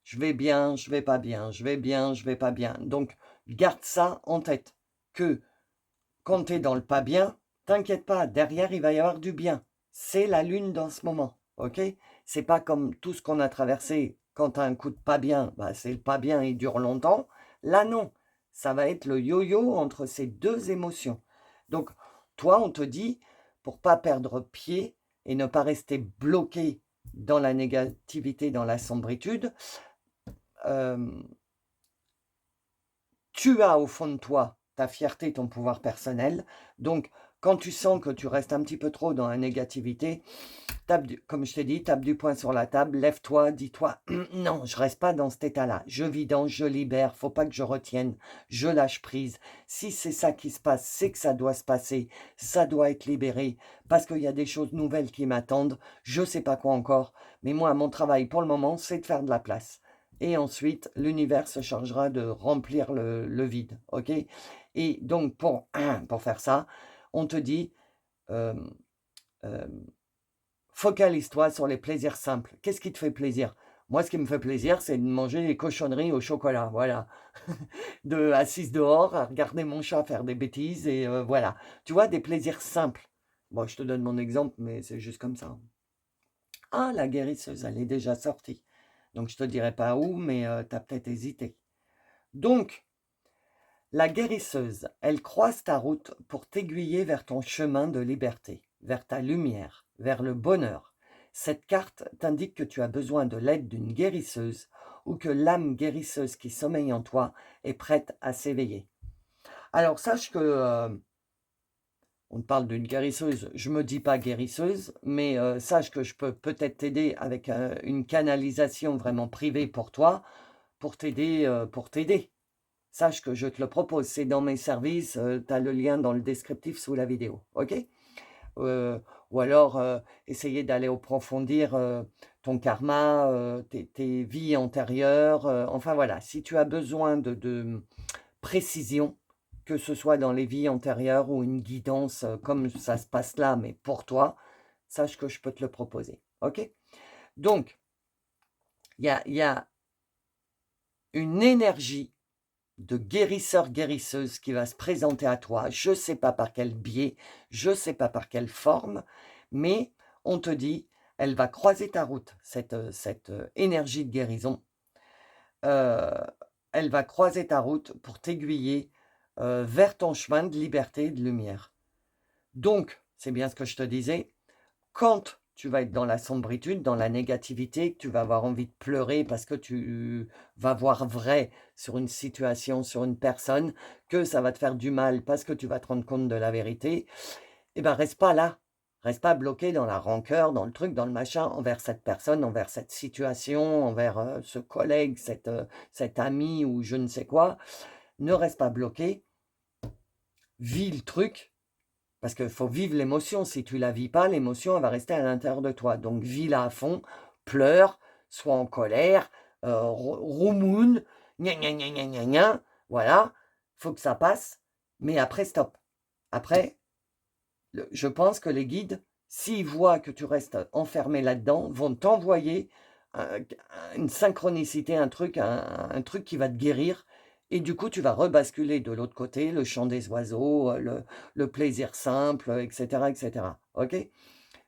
Je vais bien, je vais pas bien, je vais bien, je vais pas bien. Donc, garde ça en tête, que quand tu es dans le pas bien, t'inquiète pas, derrière, il va y avoir du bien. C'est la lune dans ce moment, ok? C'est pas comme tout ce qu'on a traversé. Quand tu as un coup de pas bien, bah, c'est le pas bien, il dure longtemps. Là, non. Ça va être le yo-yo entre ces deux émotions. Donc, toi, on te dit, pour pas perdre pied et ne pas rester bloqué dans la négativité, dans la sombritude, euh, tu as au fond de toi ta fierté, ton pouvoir personnel. Donc, quand tu sens que tu restes un petit peu trop dans la négativité, comme je t'ai dit, tape du poing sur la table, lève-toi, dis-toi, non, je reste pas dans cet état-là. Je vidange, je libère, faut pas que je retienne, je lâche prise. Si c'est ça qui se passe, c'est que ça doit se passer, ça doit être libéré, parce qu'il y a des choses nouvelles qui m'attendent, je sais pas quoi encore, mais moi, mon travail pour le moment, c'est de faire de la place. Et ensuite, l'univers se chargera de remplir le vide, ok? Et donc, pour faire ça, on te dit, euh, euh, focalise-toi sur les plaisirs simples. Qu'est-ce qui te fait plaisir? Moi, ce qui me fait plaisir, c'est de manger des cochonneries au chocolat, voilà. Assise dehors, à regarder mon chat faire des bêtises, et voilà. Tu vois, des plaisirs simples. Bon, je te donne mon exemple, mais c'est juste comme ça. Ah, la guérisseuse, elle est déjà sortie. Donc, je te dirai pas où, mais tu as peut-être hésité. Donc, la guérisseuse, elle croise ta route pour t'aiguiller vers ton chemin de liberté, vers ta lumière, vers le bonheur. Cette carte t'indique que tu as besoin de l'aide d'une guérisseuse ou que l'âme guérisseuse qui sommeille en toi est prête à s'éveiller. Alors sache que, on te parle d'une guérisseuse, je ne me dis pas guérisseuse, mais sache que je peux peut-être t'aider avec une canalisation vraiment privée pour toi, pour t'aider, pour t'aider. Sache que je te le propose, c'est dans mes services, tu as le lien dans le descriptif sous la vidéo, ok? Ou alors, essayer d'aller approfondir, ton karma, tes vies antérieures, enfin voilà. Si tu as besoin de précision, que ce soit dans les vies antérieures ou une guidance, comme ça se passe là, mais pour toi, sache que je peux te le proposer, ok? Donc, il y a une énergie de guérisseur-guérisseuse qui va se présenter à toi. Je ne sais pas par quel biais, je ne sais pas par quelle forme, mais on te dit, elle va croiser ta route, cette énergie de guérison. Euh, Elle va croiser ta route pour t'aiguiller vers ton chemin de liberté et de lumière. Donc, c'est bien ce que je te disais, quand tu vas être dans la sombritude, dans la négativité, que tu vas avoir envie de pleurer parce que tu vas voir vrai sur une situation, sur une personne, que ça va te faire du mal parce que tu vas te rendre compte de la vérité, eh ben reste pas là. Reste pas bloqué dans la rancœur, dans le truc, dans le machin, envers cette personne, envers cette situation, envers ce collègue, cet ami ou je ne sais quoi. Ne reste pas bloqué. Vis le truc, parce qu'il faut vivre l'émotion. Si tu la vis pas, l'émotion, elle va rester à l'intérieur de toi. Donc, vis-la à fond, pleure, sois en colère, roumoune, gna gna gna gna gna gna. Voilà, faut que ça passe. Mais après, stop. Après, je pense que les guides, s'ils voient que tu restes enfermé là-dedans, vont t'envoyer une synchronicité, un truc qui va te guérir. Et du coup, tu vas rebasculer de l'autre côté, le chant des oiseaux, le plaisir simple, etc., etc. Ok?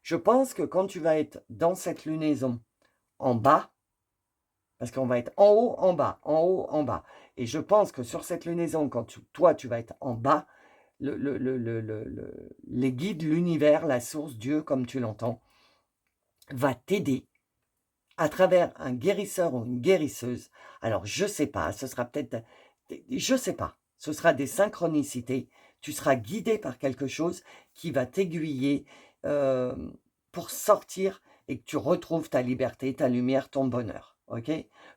Je pense que quand tu vas être dans cette lunaison en bas, parce qu'on va être en haut, en bas, en haut, en bas. Et je pense que sur cette lunaison, quand toi, tu vas être en bas, les guides, l'univers, la source, Dieu, comme tu l'entends, va t'aider à travers un guérisseur ou une guérisseuse. Alors, je sais pas, ce sera peut-être, je sais pas, ce sera des synchronicités. Tu seras guidé par quelque chose qui va t'aiguiller pour sortir et que tu retrouves ta liberté, ta lumière, ton bonheur. ok?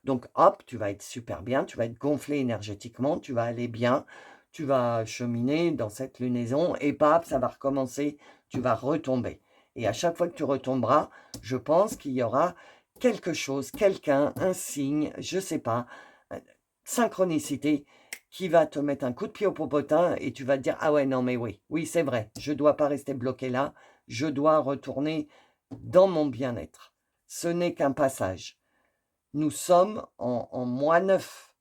Donc, hop, tu vas être super bien, tu vas être gonflé énergétiquement, tu vas aller bien, tu vas cheminer dans cette lunaison et paf, ça va recommencer, tu vas retomber. Et à chaque fois que tu retomberas, je pense qu'il y aura quelque chose, quelqu'un, un signe, je ne sais pas, synchronicité, qui va te mettre un coup de pied au popotin et tu vas te dire, ah ouais, non mais oui, oui c'est vrai, je ne dois pas rester bloqué là, je dois retourner dans mon bien-être. Ce n'est qu'un passage. Nous sommes en mois 9,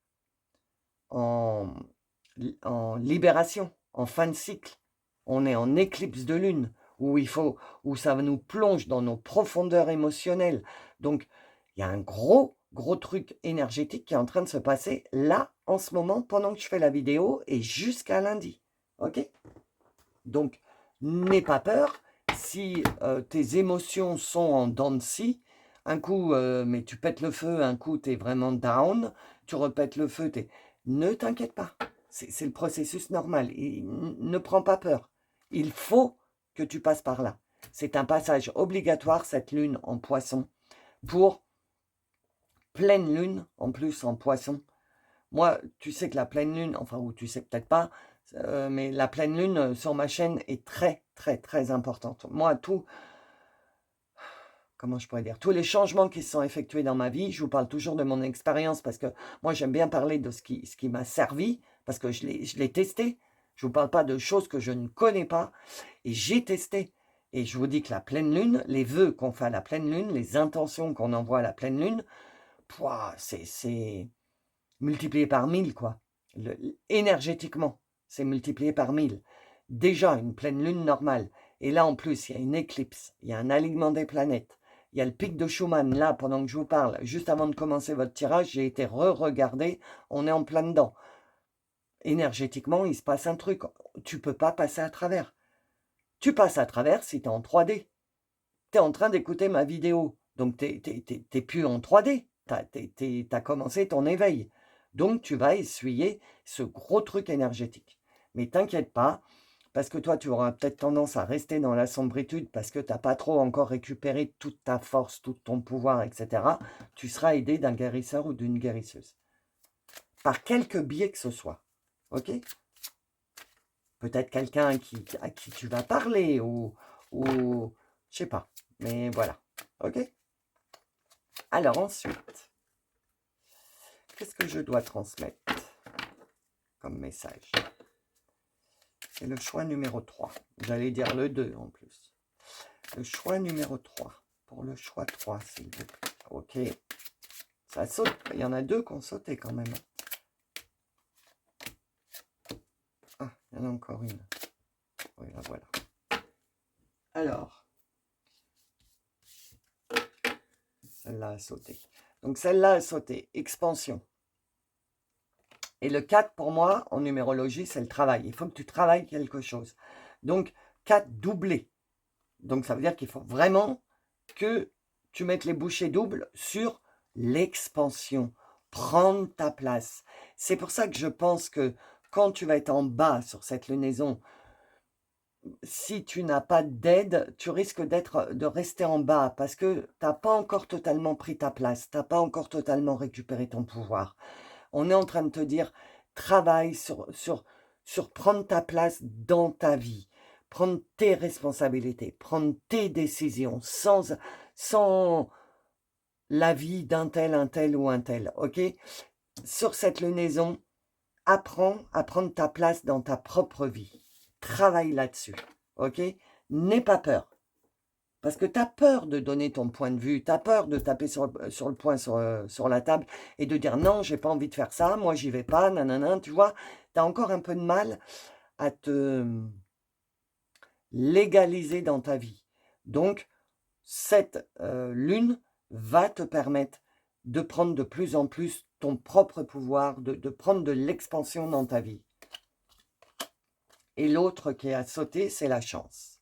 en libération, en fin de cycle. On est en éclipse de lune, où ça nous plonge dans nos profondeurs émotionnelles. Donc, il y a un gros truc énergétique qui est en train de se passer là, en ce moment, pendant que je fais la vidéo, et jusqu'à lundi. Ok? Donc, n'aie pas peur. Si tes émotions sont en dents de scie, un coup, mais tu pètes le feu, un coup, tu es vraiment down, tu repètes le feu, ne t'inquiète pas. C'est le processus normal. Ne prends pas peur. Il faut que tu passes par là. C'est un passage obligatoire, cette lune en poisson, pour pleine lune, en plus en poisson. Moi, tu sais que la pleine lune, enfin, ou tu sais peut-être pas, mais la pleine lune sur ma chaîne est très importante. Moi, comment je pourrais dire, tous les changements qui se sont effectués dans ma vie, je vous parle toujours de mon expérience parce que moi, j'aime bien parler de ce qui m'a servi, parce que je l'ai testé. Je ne vous parle pas de choses que je ne connais pas, et j'ai testé. Et je vous dis que la pleine lune, les vœux qu'on fait à la pleine lune, les intentions qu'on envoie à la pleine lune, c'est multiplié par 1000, quoi. Énergétiquement, c'est multiplié par 1000. Déjà, une pleine lune normale. Et là, en plus, il y a une éclipse, il y a un alignement des planètes. Il y a le pic de Schumann, là, pendant que je vous parle, juste avant de commencer votre tirage, j'ai été re-regardé, on est en plein dedans. Énergétiquement, il se passe un truc. Tu ne peux pas passer à travers. Tu passes à travers si tu es en 3D. Tu es en train d'écouter ma vidéo. Donc, tu n'es plus en 3D. Tu as commencé ton éveil. Donc, tu vas essuyer ce gros truc énergétique. Mais t'inquiète pas, parce que toi, tu auras peut-être tendance à rester dans la sombritude parce que tu n'as pas trop encore récupéré toute ta force, tout ton pouvoir, etc. Tu seras aidé d'un guérisseur ou d'une guérisseuse. Par quelque biais que ce soit. Ok? Peut-être quelqu'un à qui tu vas parler ou je sais pas. Mais voilà. Ok? Alors ensuite, qu'est-ce que je dois transmettre comme message? C'est le choix numéro 3. J'allais dire le 2 en plus. Le choix numéro 3. Pour le choix 3, s'il vous plaît. Ok. Ça saute. Il y en a 2 qui ont sauté quand même. Ah, il y en a encore une. Oui, la voilà. Alors. Celle-là a sauté. Donc celle-là a sauté. Expansion. Et le 4, pour moi, en numérologie, c'est le travail. Il faut que tu travailles quelque chose. Donc, 4 doublé. Donc, ça veut dire qu'il faut vraiment que tu mettes les bouchées doubles sur l'expansion. Prendre ta place. C'est pour ça que je pense que quand tu vas être en bas sur cette lunaison, si tu n'as pas d'aide, tu risques de rester en bas parce que tu n'as pas encore totalement pris ta place. Tu n'as pas encore totalement récupéré ton pouvoir. On est en train de te dire, travaille sur prendre ta place dans ta vie, prendre tes responsabilités, prendre tes décisions sans l'avis d'un tel, un tel ou un tel, ok? Sur cette lunaison, apprends à prendre ta place dans ta propre vie. Travaille là-dessus, ok? N'aie pas peur. Parce que tu as peur de donner ton point de vue, tu as peur de taper sur le poing sur la table et de dire non, j'ai pas envie de faire ça, moi j'y vais pas, nanana, tu vois, tu as encore un peu de mal à te légaliser dans ta vie. Donc, cette lune va te permettre de prendre de plus en plus ton propre pouvoir, de prendre de l'expansion dans ta vie. Et l'autre qui est à sauter, c'est la chance.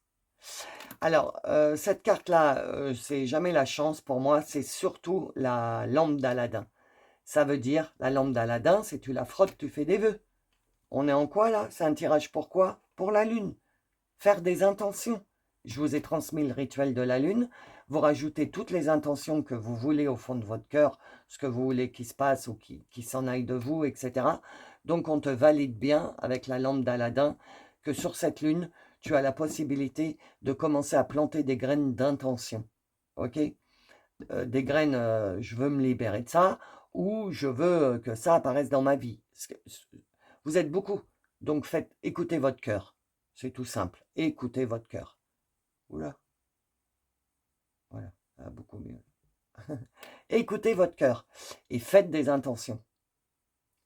Alors, cette carte-là, c'est jamais la chance pour moi, c'est surtout la lampe d'Aladin. Ça veut dire, la lampe d'Aladin, c'est tu la frottes, tu fais des vœux. On est en quoi là? C'est un tirage pour quoi? Pour la lune. Faire des intentions. je vous ai transmis le rituel de la lune. Vous rajoutez toutes les intentions que vous voulez au fond de votre cœur, ce que vous voulez qui se passe ou qui s'en aille de vous, etc. Donc, on te valide bien avec la lampe d'Aladin que sur cette lune, tu as la possibilité de commencer à planter des graines d'intention. OK? Des graines, je veux me libérer de ça, ou je veux que ça apparaisse dans ma vie. Vous êtes beaucoup, donc écoutez votre cœur. C'est tout simple. Écoutez votre cœur. Oula, voilà, ah, beaucoup mieux. Écoutez votre cœur et faites des intentions.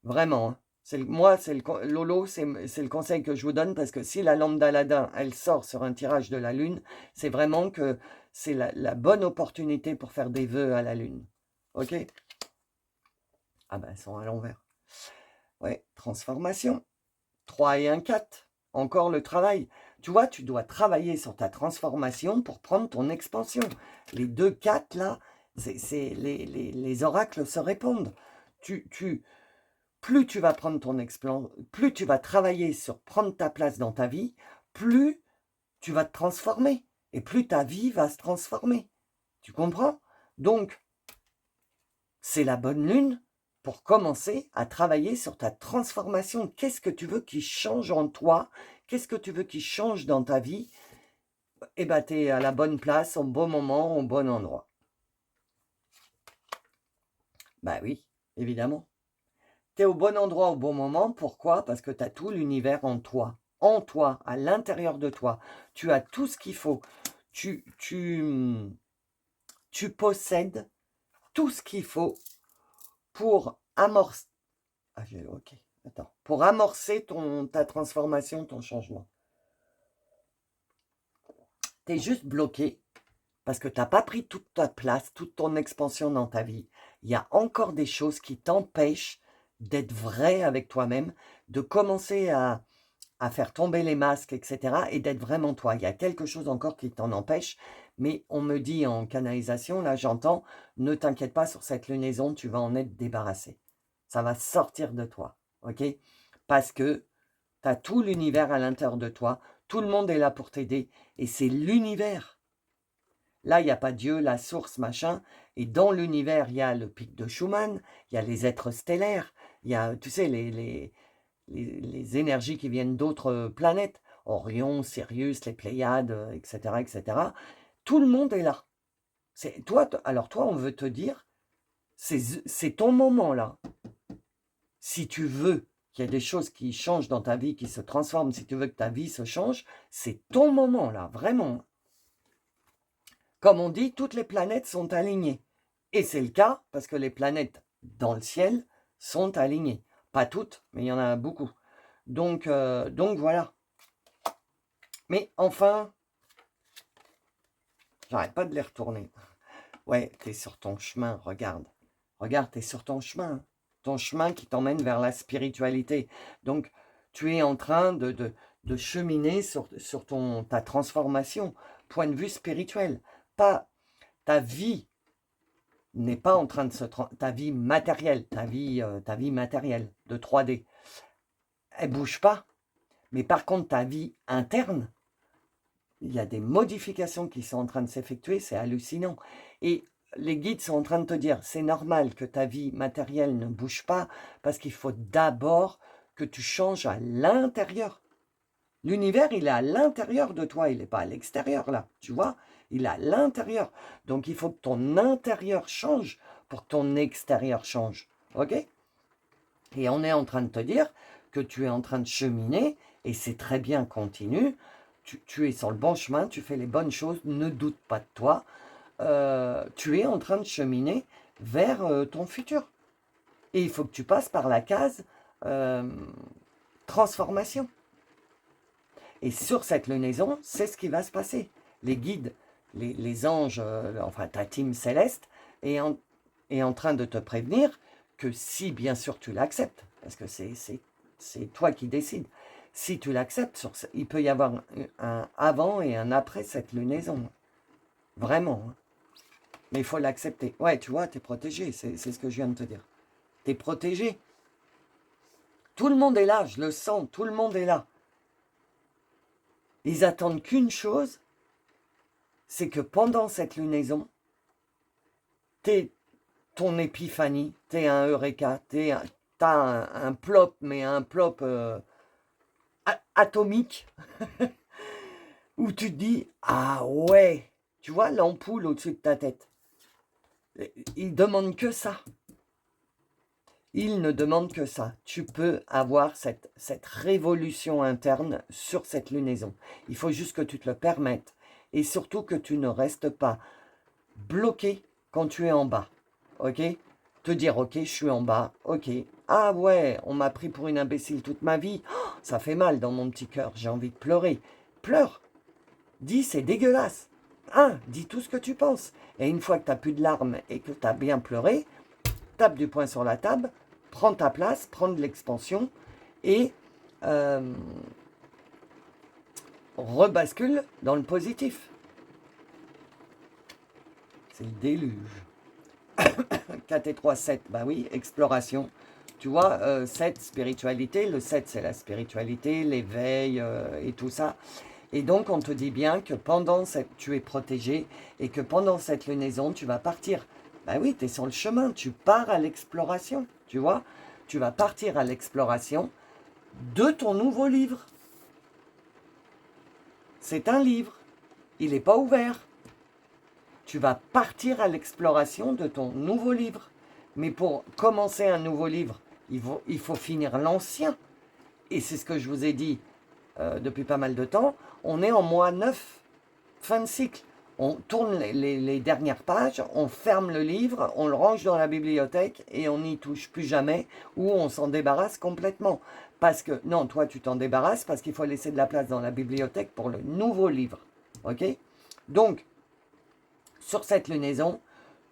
Vraiment, hein. Moi, Lolo, c'est le conseil que je vous donne, parce que si la lampe d'Aladin, elle sort sur un tirage de la lune, c'est vraiment que c'est la bonne opportunité pour faire des vœux à la lune. OK? Ah ben, elles sont à l'envers. Ouais, transformation. 3 et 1, 4. Encore le travail. Tu vois, tu dois travailler sur ta transformation pour prendre ton expansion. Les 2, 4, là, les oracles se répondent. Plus tu vas prendre ton expansion, plus tu vas travailler sur prendre ta place dans ta vie, plus tu vas te transformer. Et plus ta vie va se transformer. Tu comprends? Donc, c'est la bonne lune pour commencer à travailler sur ta transformation. Qu'est-ce que tu veux qui change en toi? Qu'est-ce que tu veux qui change dans ta vie? Eh bien, tu es à la bonne place, au bon moment, au bon endroit. Ben oui, évidemment. Tu es au bon endroit au bon moment. Pourquoi? Parce que tu as tout l'univers en toi. En toi, à l'intérieur de toi. Tu as tout ce qu'il faut. Tu possèdes tout ce qu'il faut pour amorcer. Ah, ok, attends. Pour amorcer ta transformation, ton changement. Tu es juste bloqué parce que tu n'as pas pris toute ta place, toute ton expansion dans ta vie. Il y a encore des choses qui t'empêchent d'être vrai avec toi-même, de commencer à faire tomber les masques, etc. et d'être vraiment toi. Il y a quelque chose encore qui t'en empêche, mais on me dit en canalisation, là j'entends, ne t'inquiète pas, sur cette lunaison, tu vas en être débarrassé. Ça va sortir de toi, ok? Parce que tu as tout l'univers à l'intérieur de toi, tout le monde est là pour t'aider, et c'est l'univers. Là, il n'y a pas Dieu, la source, machin, et dans l'univers, il y a le pic de Schumann, il y a les êtres stellaires, il y a, tu sais, les énergies qui viennent d'autres planètes, Orion, Sirius, les Pléiades, etc., etc. Tout le monde est là. Alors toi, on veut te dire, c'est ton moment là. Si tu veux qu'il y ait des choses qui changent dans ta vie, qui se transforment, si tu veux que ta vie se change, c'est ton moment là, vraiment. Comme on dit, toutes les planètes sont alignées. Et c'est le cas parce que les planètes dans le ciel sont alignées. Pas toutes, mais il y en a beaucoup. Donc voilà. Mais enfin, j'arrête pas de les retourner. Ouais, tu es sur ton chemin, regarde. Regarde, tu es sur ton chemin. Ton chemin qui t'emmène vers la spiritualité. Donc, tu es en train de cheminer sur ta transformation. Point de vue spirituel. Pas ta vie n'est pas en train de ta vie matérielle, ta vie matérielle de 3D. Elle bouge pas. Mais par contre, ta vie interne, il y a des modifications qui sont en train de s'effectuer, c'est hallucinant. Et les guides sont en train de te dire, c'est normal que ta vie matérielle ne bouge pas, parce qu'il faut d'abord que tu changes à l'intérieur. L'univers, il est à l'intérieur de toi, il n'est pas à l'extérieur là, tu vois, il est à l'intérieur. Donc il faut que ton intérieur change pour que ton extérieur change, ok? Et on est en train de te dire que tu es en train de cheminer, et c'est très bien, continue. Tu es sur le bon chemin, tu fais les bonnes choses, ne doute pas de toi. Tu es en train de cheminer vers ton futur. Et il faut que tu passes par la case transformation. Et sur cette lunaison, c'est ce qui va se passer. Les guides, les anges, enfin ta team céleste, est en train de te prévenir que si bien sûr tu l'acceptes, parce que c'est toi qui décides, si tu l'acceptes, il peut y avoir un avant et un après cette lunaison. Vraiment. Hein. Mais il faut l'accepter. Ouais, tu vois, tu es protégé, c'est ce que je viens de te dire. Tu es protégé. Tout le monde est là, je le sens, tout le monde est là. Ils attendent qu'une chose, c'est que pendant cette lunaison, t'es ton épiphanie, t'es un eureka, t'as un plop, mais un plop atomique, où tu te dis, ah ouais, tu vois l'ampoule au-dessus de ta tête. Il demande que ça. Il ne demande que ça. Tu peux avoir cette révolution interne sur cette lunaison. Il faut juste que tu te le permettes. Et surtout que tu ne restes pas bloqué quand tu es en bas. Ok? Te dire, ok, je suis en bas. Ok. Ah ouais, on m'a pris pour une imbécile toute ma vie. Oh, ça fait mal dans mon petit cœur. J'ai envie de pleurer. Pleure. Dis, c'est dégueulasse. Dis tout ce que tu penses. Et une fois que tu n'as plus de larmes et que tu as bien pleuré, tape du poing sur la table, prends ta place, prends de l'expansion et rebascule dans le positif. C'est le déluge. 4 et 3, 7, bah oui, exploration. Tu vois, 7, spiritualité. Le 7, c'est la spiritualité, l'éveil et tout ça. Et donc, on te dit bien que tu es protégé et que pendant cette lunaison, tu vas partir. Bah oui, tu es sur le chemin, tu pars à l'exploration, tu vois. Tu vas partir à l'exploration de ton nouveau livre. C'est un livre, il n'est pas ouvert. Tu vas partir à l'exploration de ton nouveau livre. Mais pour commencer un nouveau livre, il faut finir l'ancien. Et c'est ce que je vous ai dit depuis pas mal de temps. On est en mois 9, fin de cycle. On tourne les dernières pages, on ferme le livre, on le range dans la bibliothèque et on n'y touche plus jamais ou on s'en débarrasse complètement. Parce que, non, toi tu t'en débarrasses parce qu'il faut laisser de la place dans la bibliothèque pour le nouveau livre. Ok? Donc, sur cette lunaison,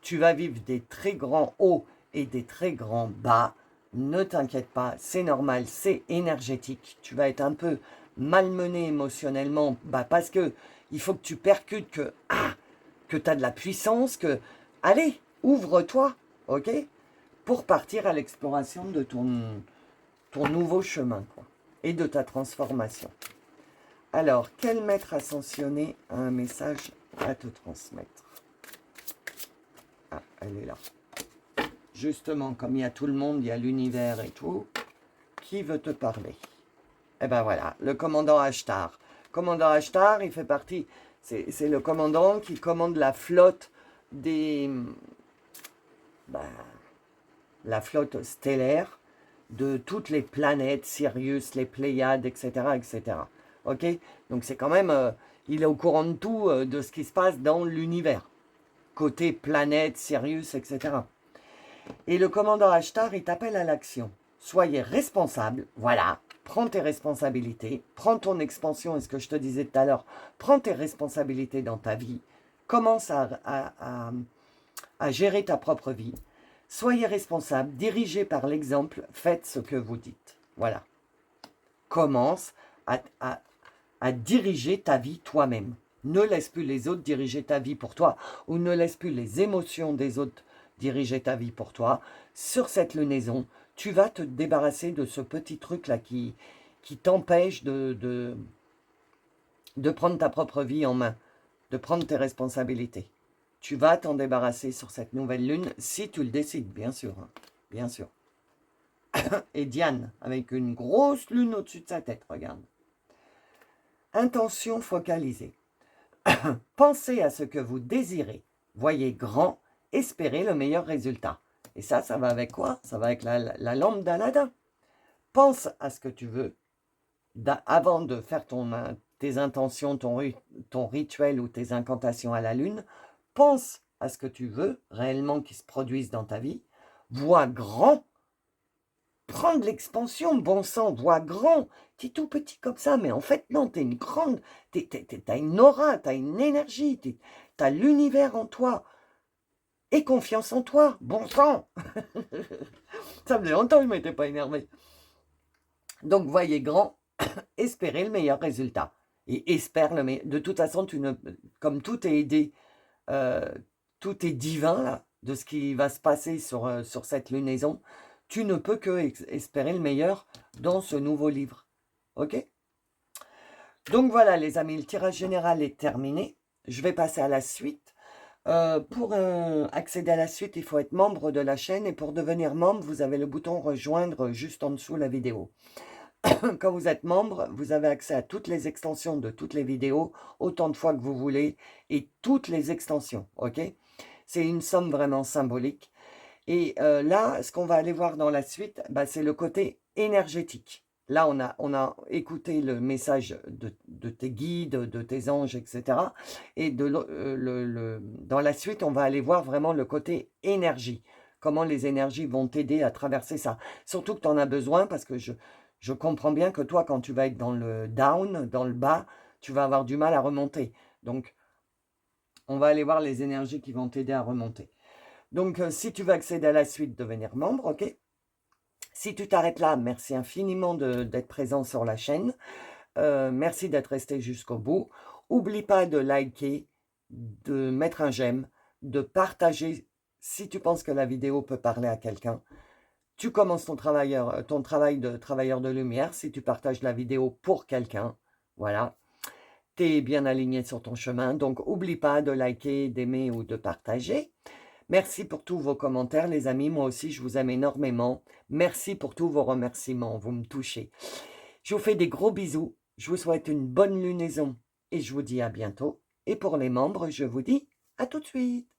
tu vas vivre des très grands hauts et des très grands bas. Ne t'inquiète pas, c'est normal, c'est énergétique. Tu vas être un peu malmené émotionnellement parce que il faut que tu percutes que tu as de la puissance, que allez, ouvre-toi, ok, pour partir à l'exploration de ton nouveau chemin quoi, et de ta transformation. Alors, quel maître ascensionné a un message à te transmettre? Ah, elle est là. Justement, comme il y a tout le monde, il y a l'univers et tout, qui veut te parler? Eh ben voilà, le commandant Ashtar. Commandant Ashtar, il fait partie, c'est le commandant qui commande la flotte la flotte stellaire de toutes les planètes, Sirius, les Pléiades, etc., etc. Ok? Donc c'est quand même, il est au courant de tout, de ce qui se passe dans l'univers. Côté planète, Sirius, etc. Et le commandant Ashtar, il t'appelle à l'action. Soyez responsable, voilà, prends tes responsabilités, prends ton expansion, et ce que je te disais tout à l'heure, prends tes responsabilités dans ta vie, commence à gérer ta propre vie. Soyez responsable, dirigez par l'exemple, faites ce que vous dites. Voilà. Commence à diriger ta vie toi-même. Ne laisse plus les autres diriger ta vie pour toi, ou ne laisse plus les émotions des autres diriger ta vie pour toi. Sur cette lunaison, tu vas te débarrasser de ce petit truc-là qui t'empêche de prendre ta propre vie en main, de prendre tes responsabilités. Tu vas t'en débarrasser sur cette nouvelle lune, si tu le décides, bien sûr. Hein, bien sûr. Et Diane, avec une grosse lune au-dessus de sa tête, regarde. Intention focalisée. Pensez à ce que vous désirez. Voyez grand, espérez le meilleur résultat. Et ça va avec quoi? Ça va avec la lampe d'Aladin. Pense à ce que tu veux. Avant de faire tes intentions, ton rituel ou tes incantations à la lune, pense à ce que tu veux réellement qui se produise dans ta vie. Vois grand. Prends de l'expansion, bon sang, vois grand. Tu es tout petit comme ça, mais en fait, non, tu es une grande. Tu as une aura, tu as une énergie, tu as l'univers en toi. Et confiance en toi, bon sang. Ça faisait longtemps que je ne m'étais pas énervé. Donc, voyez grand, espérez le meilleur résultat. Et espère le meilleur. De toute façon, comme tout est aidé, tout est divin, là, de ce qui va se passer sur cette lunaison, tu ne peux que espérer le meilleur dans ce nouveau livre. Ok? Donc voilà les amis, le tirage général est terminé. je vais passer à la suite. Pour accéder à la suite, il faut être membre de la chaîne et pour devenir membre, vous avez le bouton rejoindre juste en dessous de la vidéo. Quand vous êtes membre, vous avez accès à toutes les extensions de toutes les vidéos, autant de fois que vous voulez et toutes les extensions, ok? C'est une somme vraiment symbolique. Et là, ce qu'on va aller voir dans la suite, bah, c'est le côté énergétique. Là, on a écouté le message de tes guides, de tes anges, etc. Et dans la suite, on va aller voir vraiment le côté énergie. Comment les énergies vont t'aider à traverser ça. Surtout que tu en as besoin parce que je comprends bien que toi, quand tu vas être dans le down, dans le bas, tu vas avoir du mal à remonter. Donc, on va aller voir les énergies qui vont t'aider à remonter. Donc, si tu veux accéder à la suite, devenir membre, ok. Si tu t'arrêtes là, merci infiniment d'être présent sur la chaîne. Merci d'être resté jusqu'au bout. N'oublie pas de liker, de mettre un j'aime, de partager si tu penses que la vidéo peut parler à quelqu'un. Tu commences ton travail de travailleur de lumière si tu partages la vidéo pour quelqu'un. Voilà. Tu es bien aligné sur ton chemin. Donc, n'oublie pas de liker, d'aimer ou de partager. Merci pour tous vos commentaires, les amis. Moi aussi, je vous aime énormément. Merci pour tous vos remerciements. Vous me touchez. Je vous fais des gros bisous. Je vous souhaite une bonne lunaison et je vous dis à bientôt. Et pour les membres, je vous dis à tout de suite.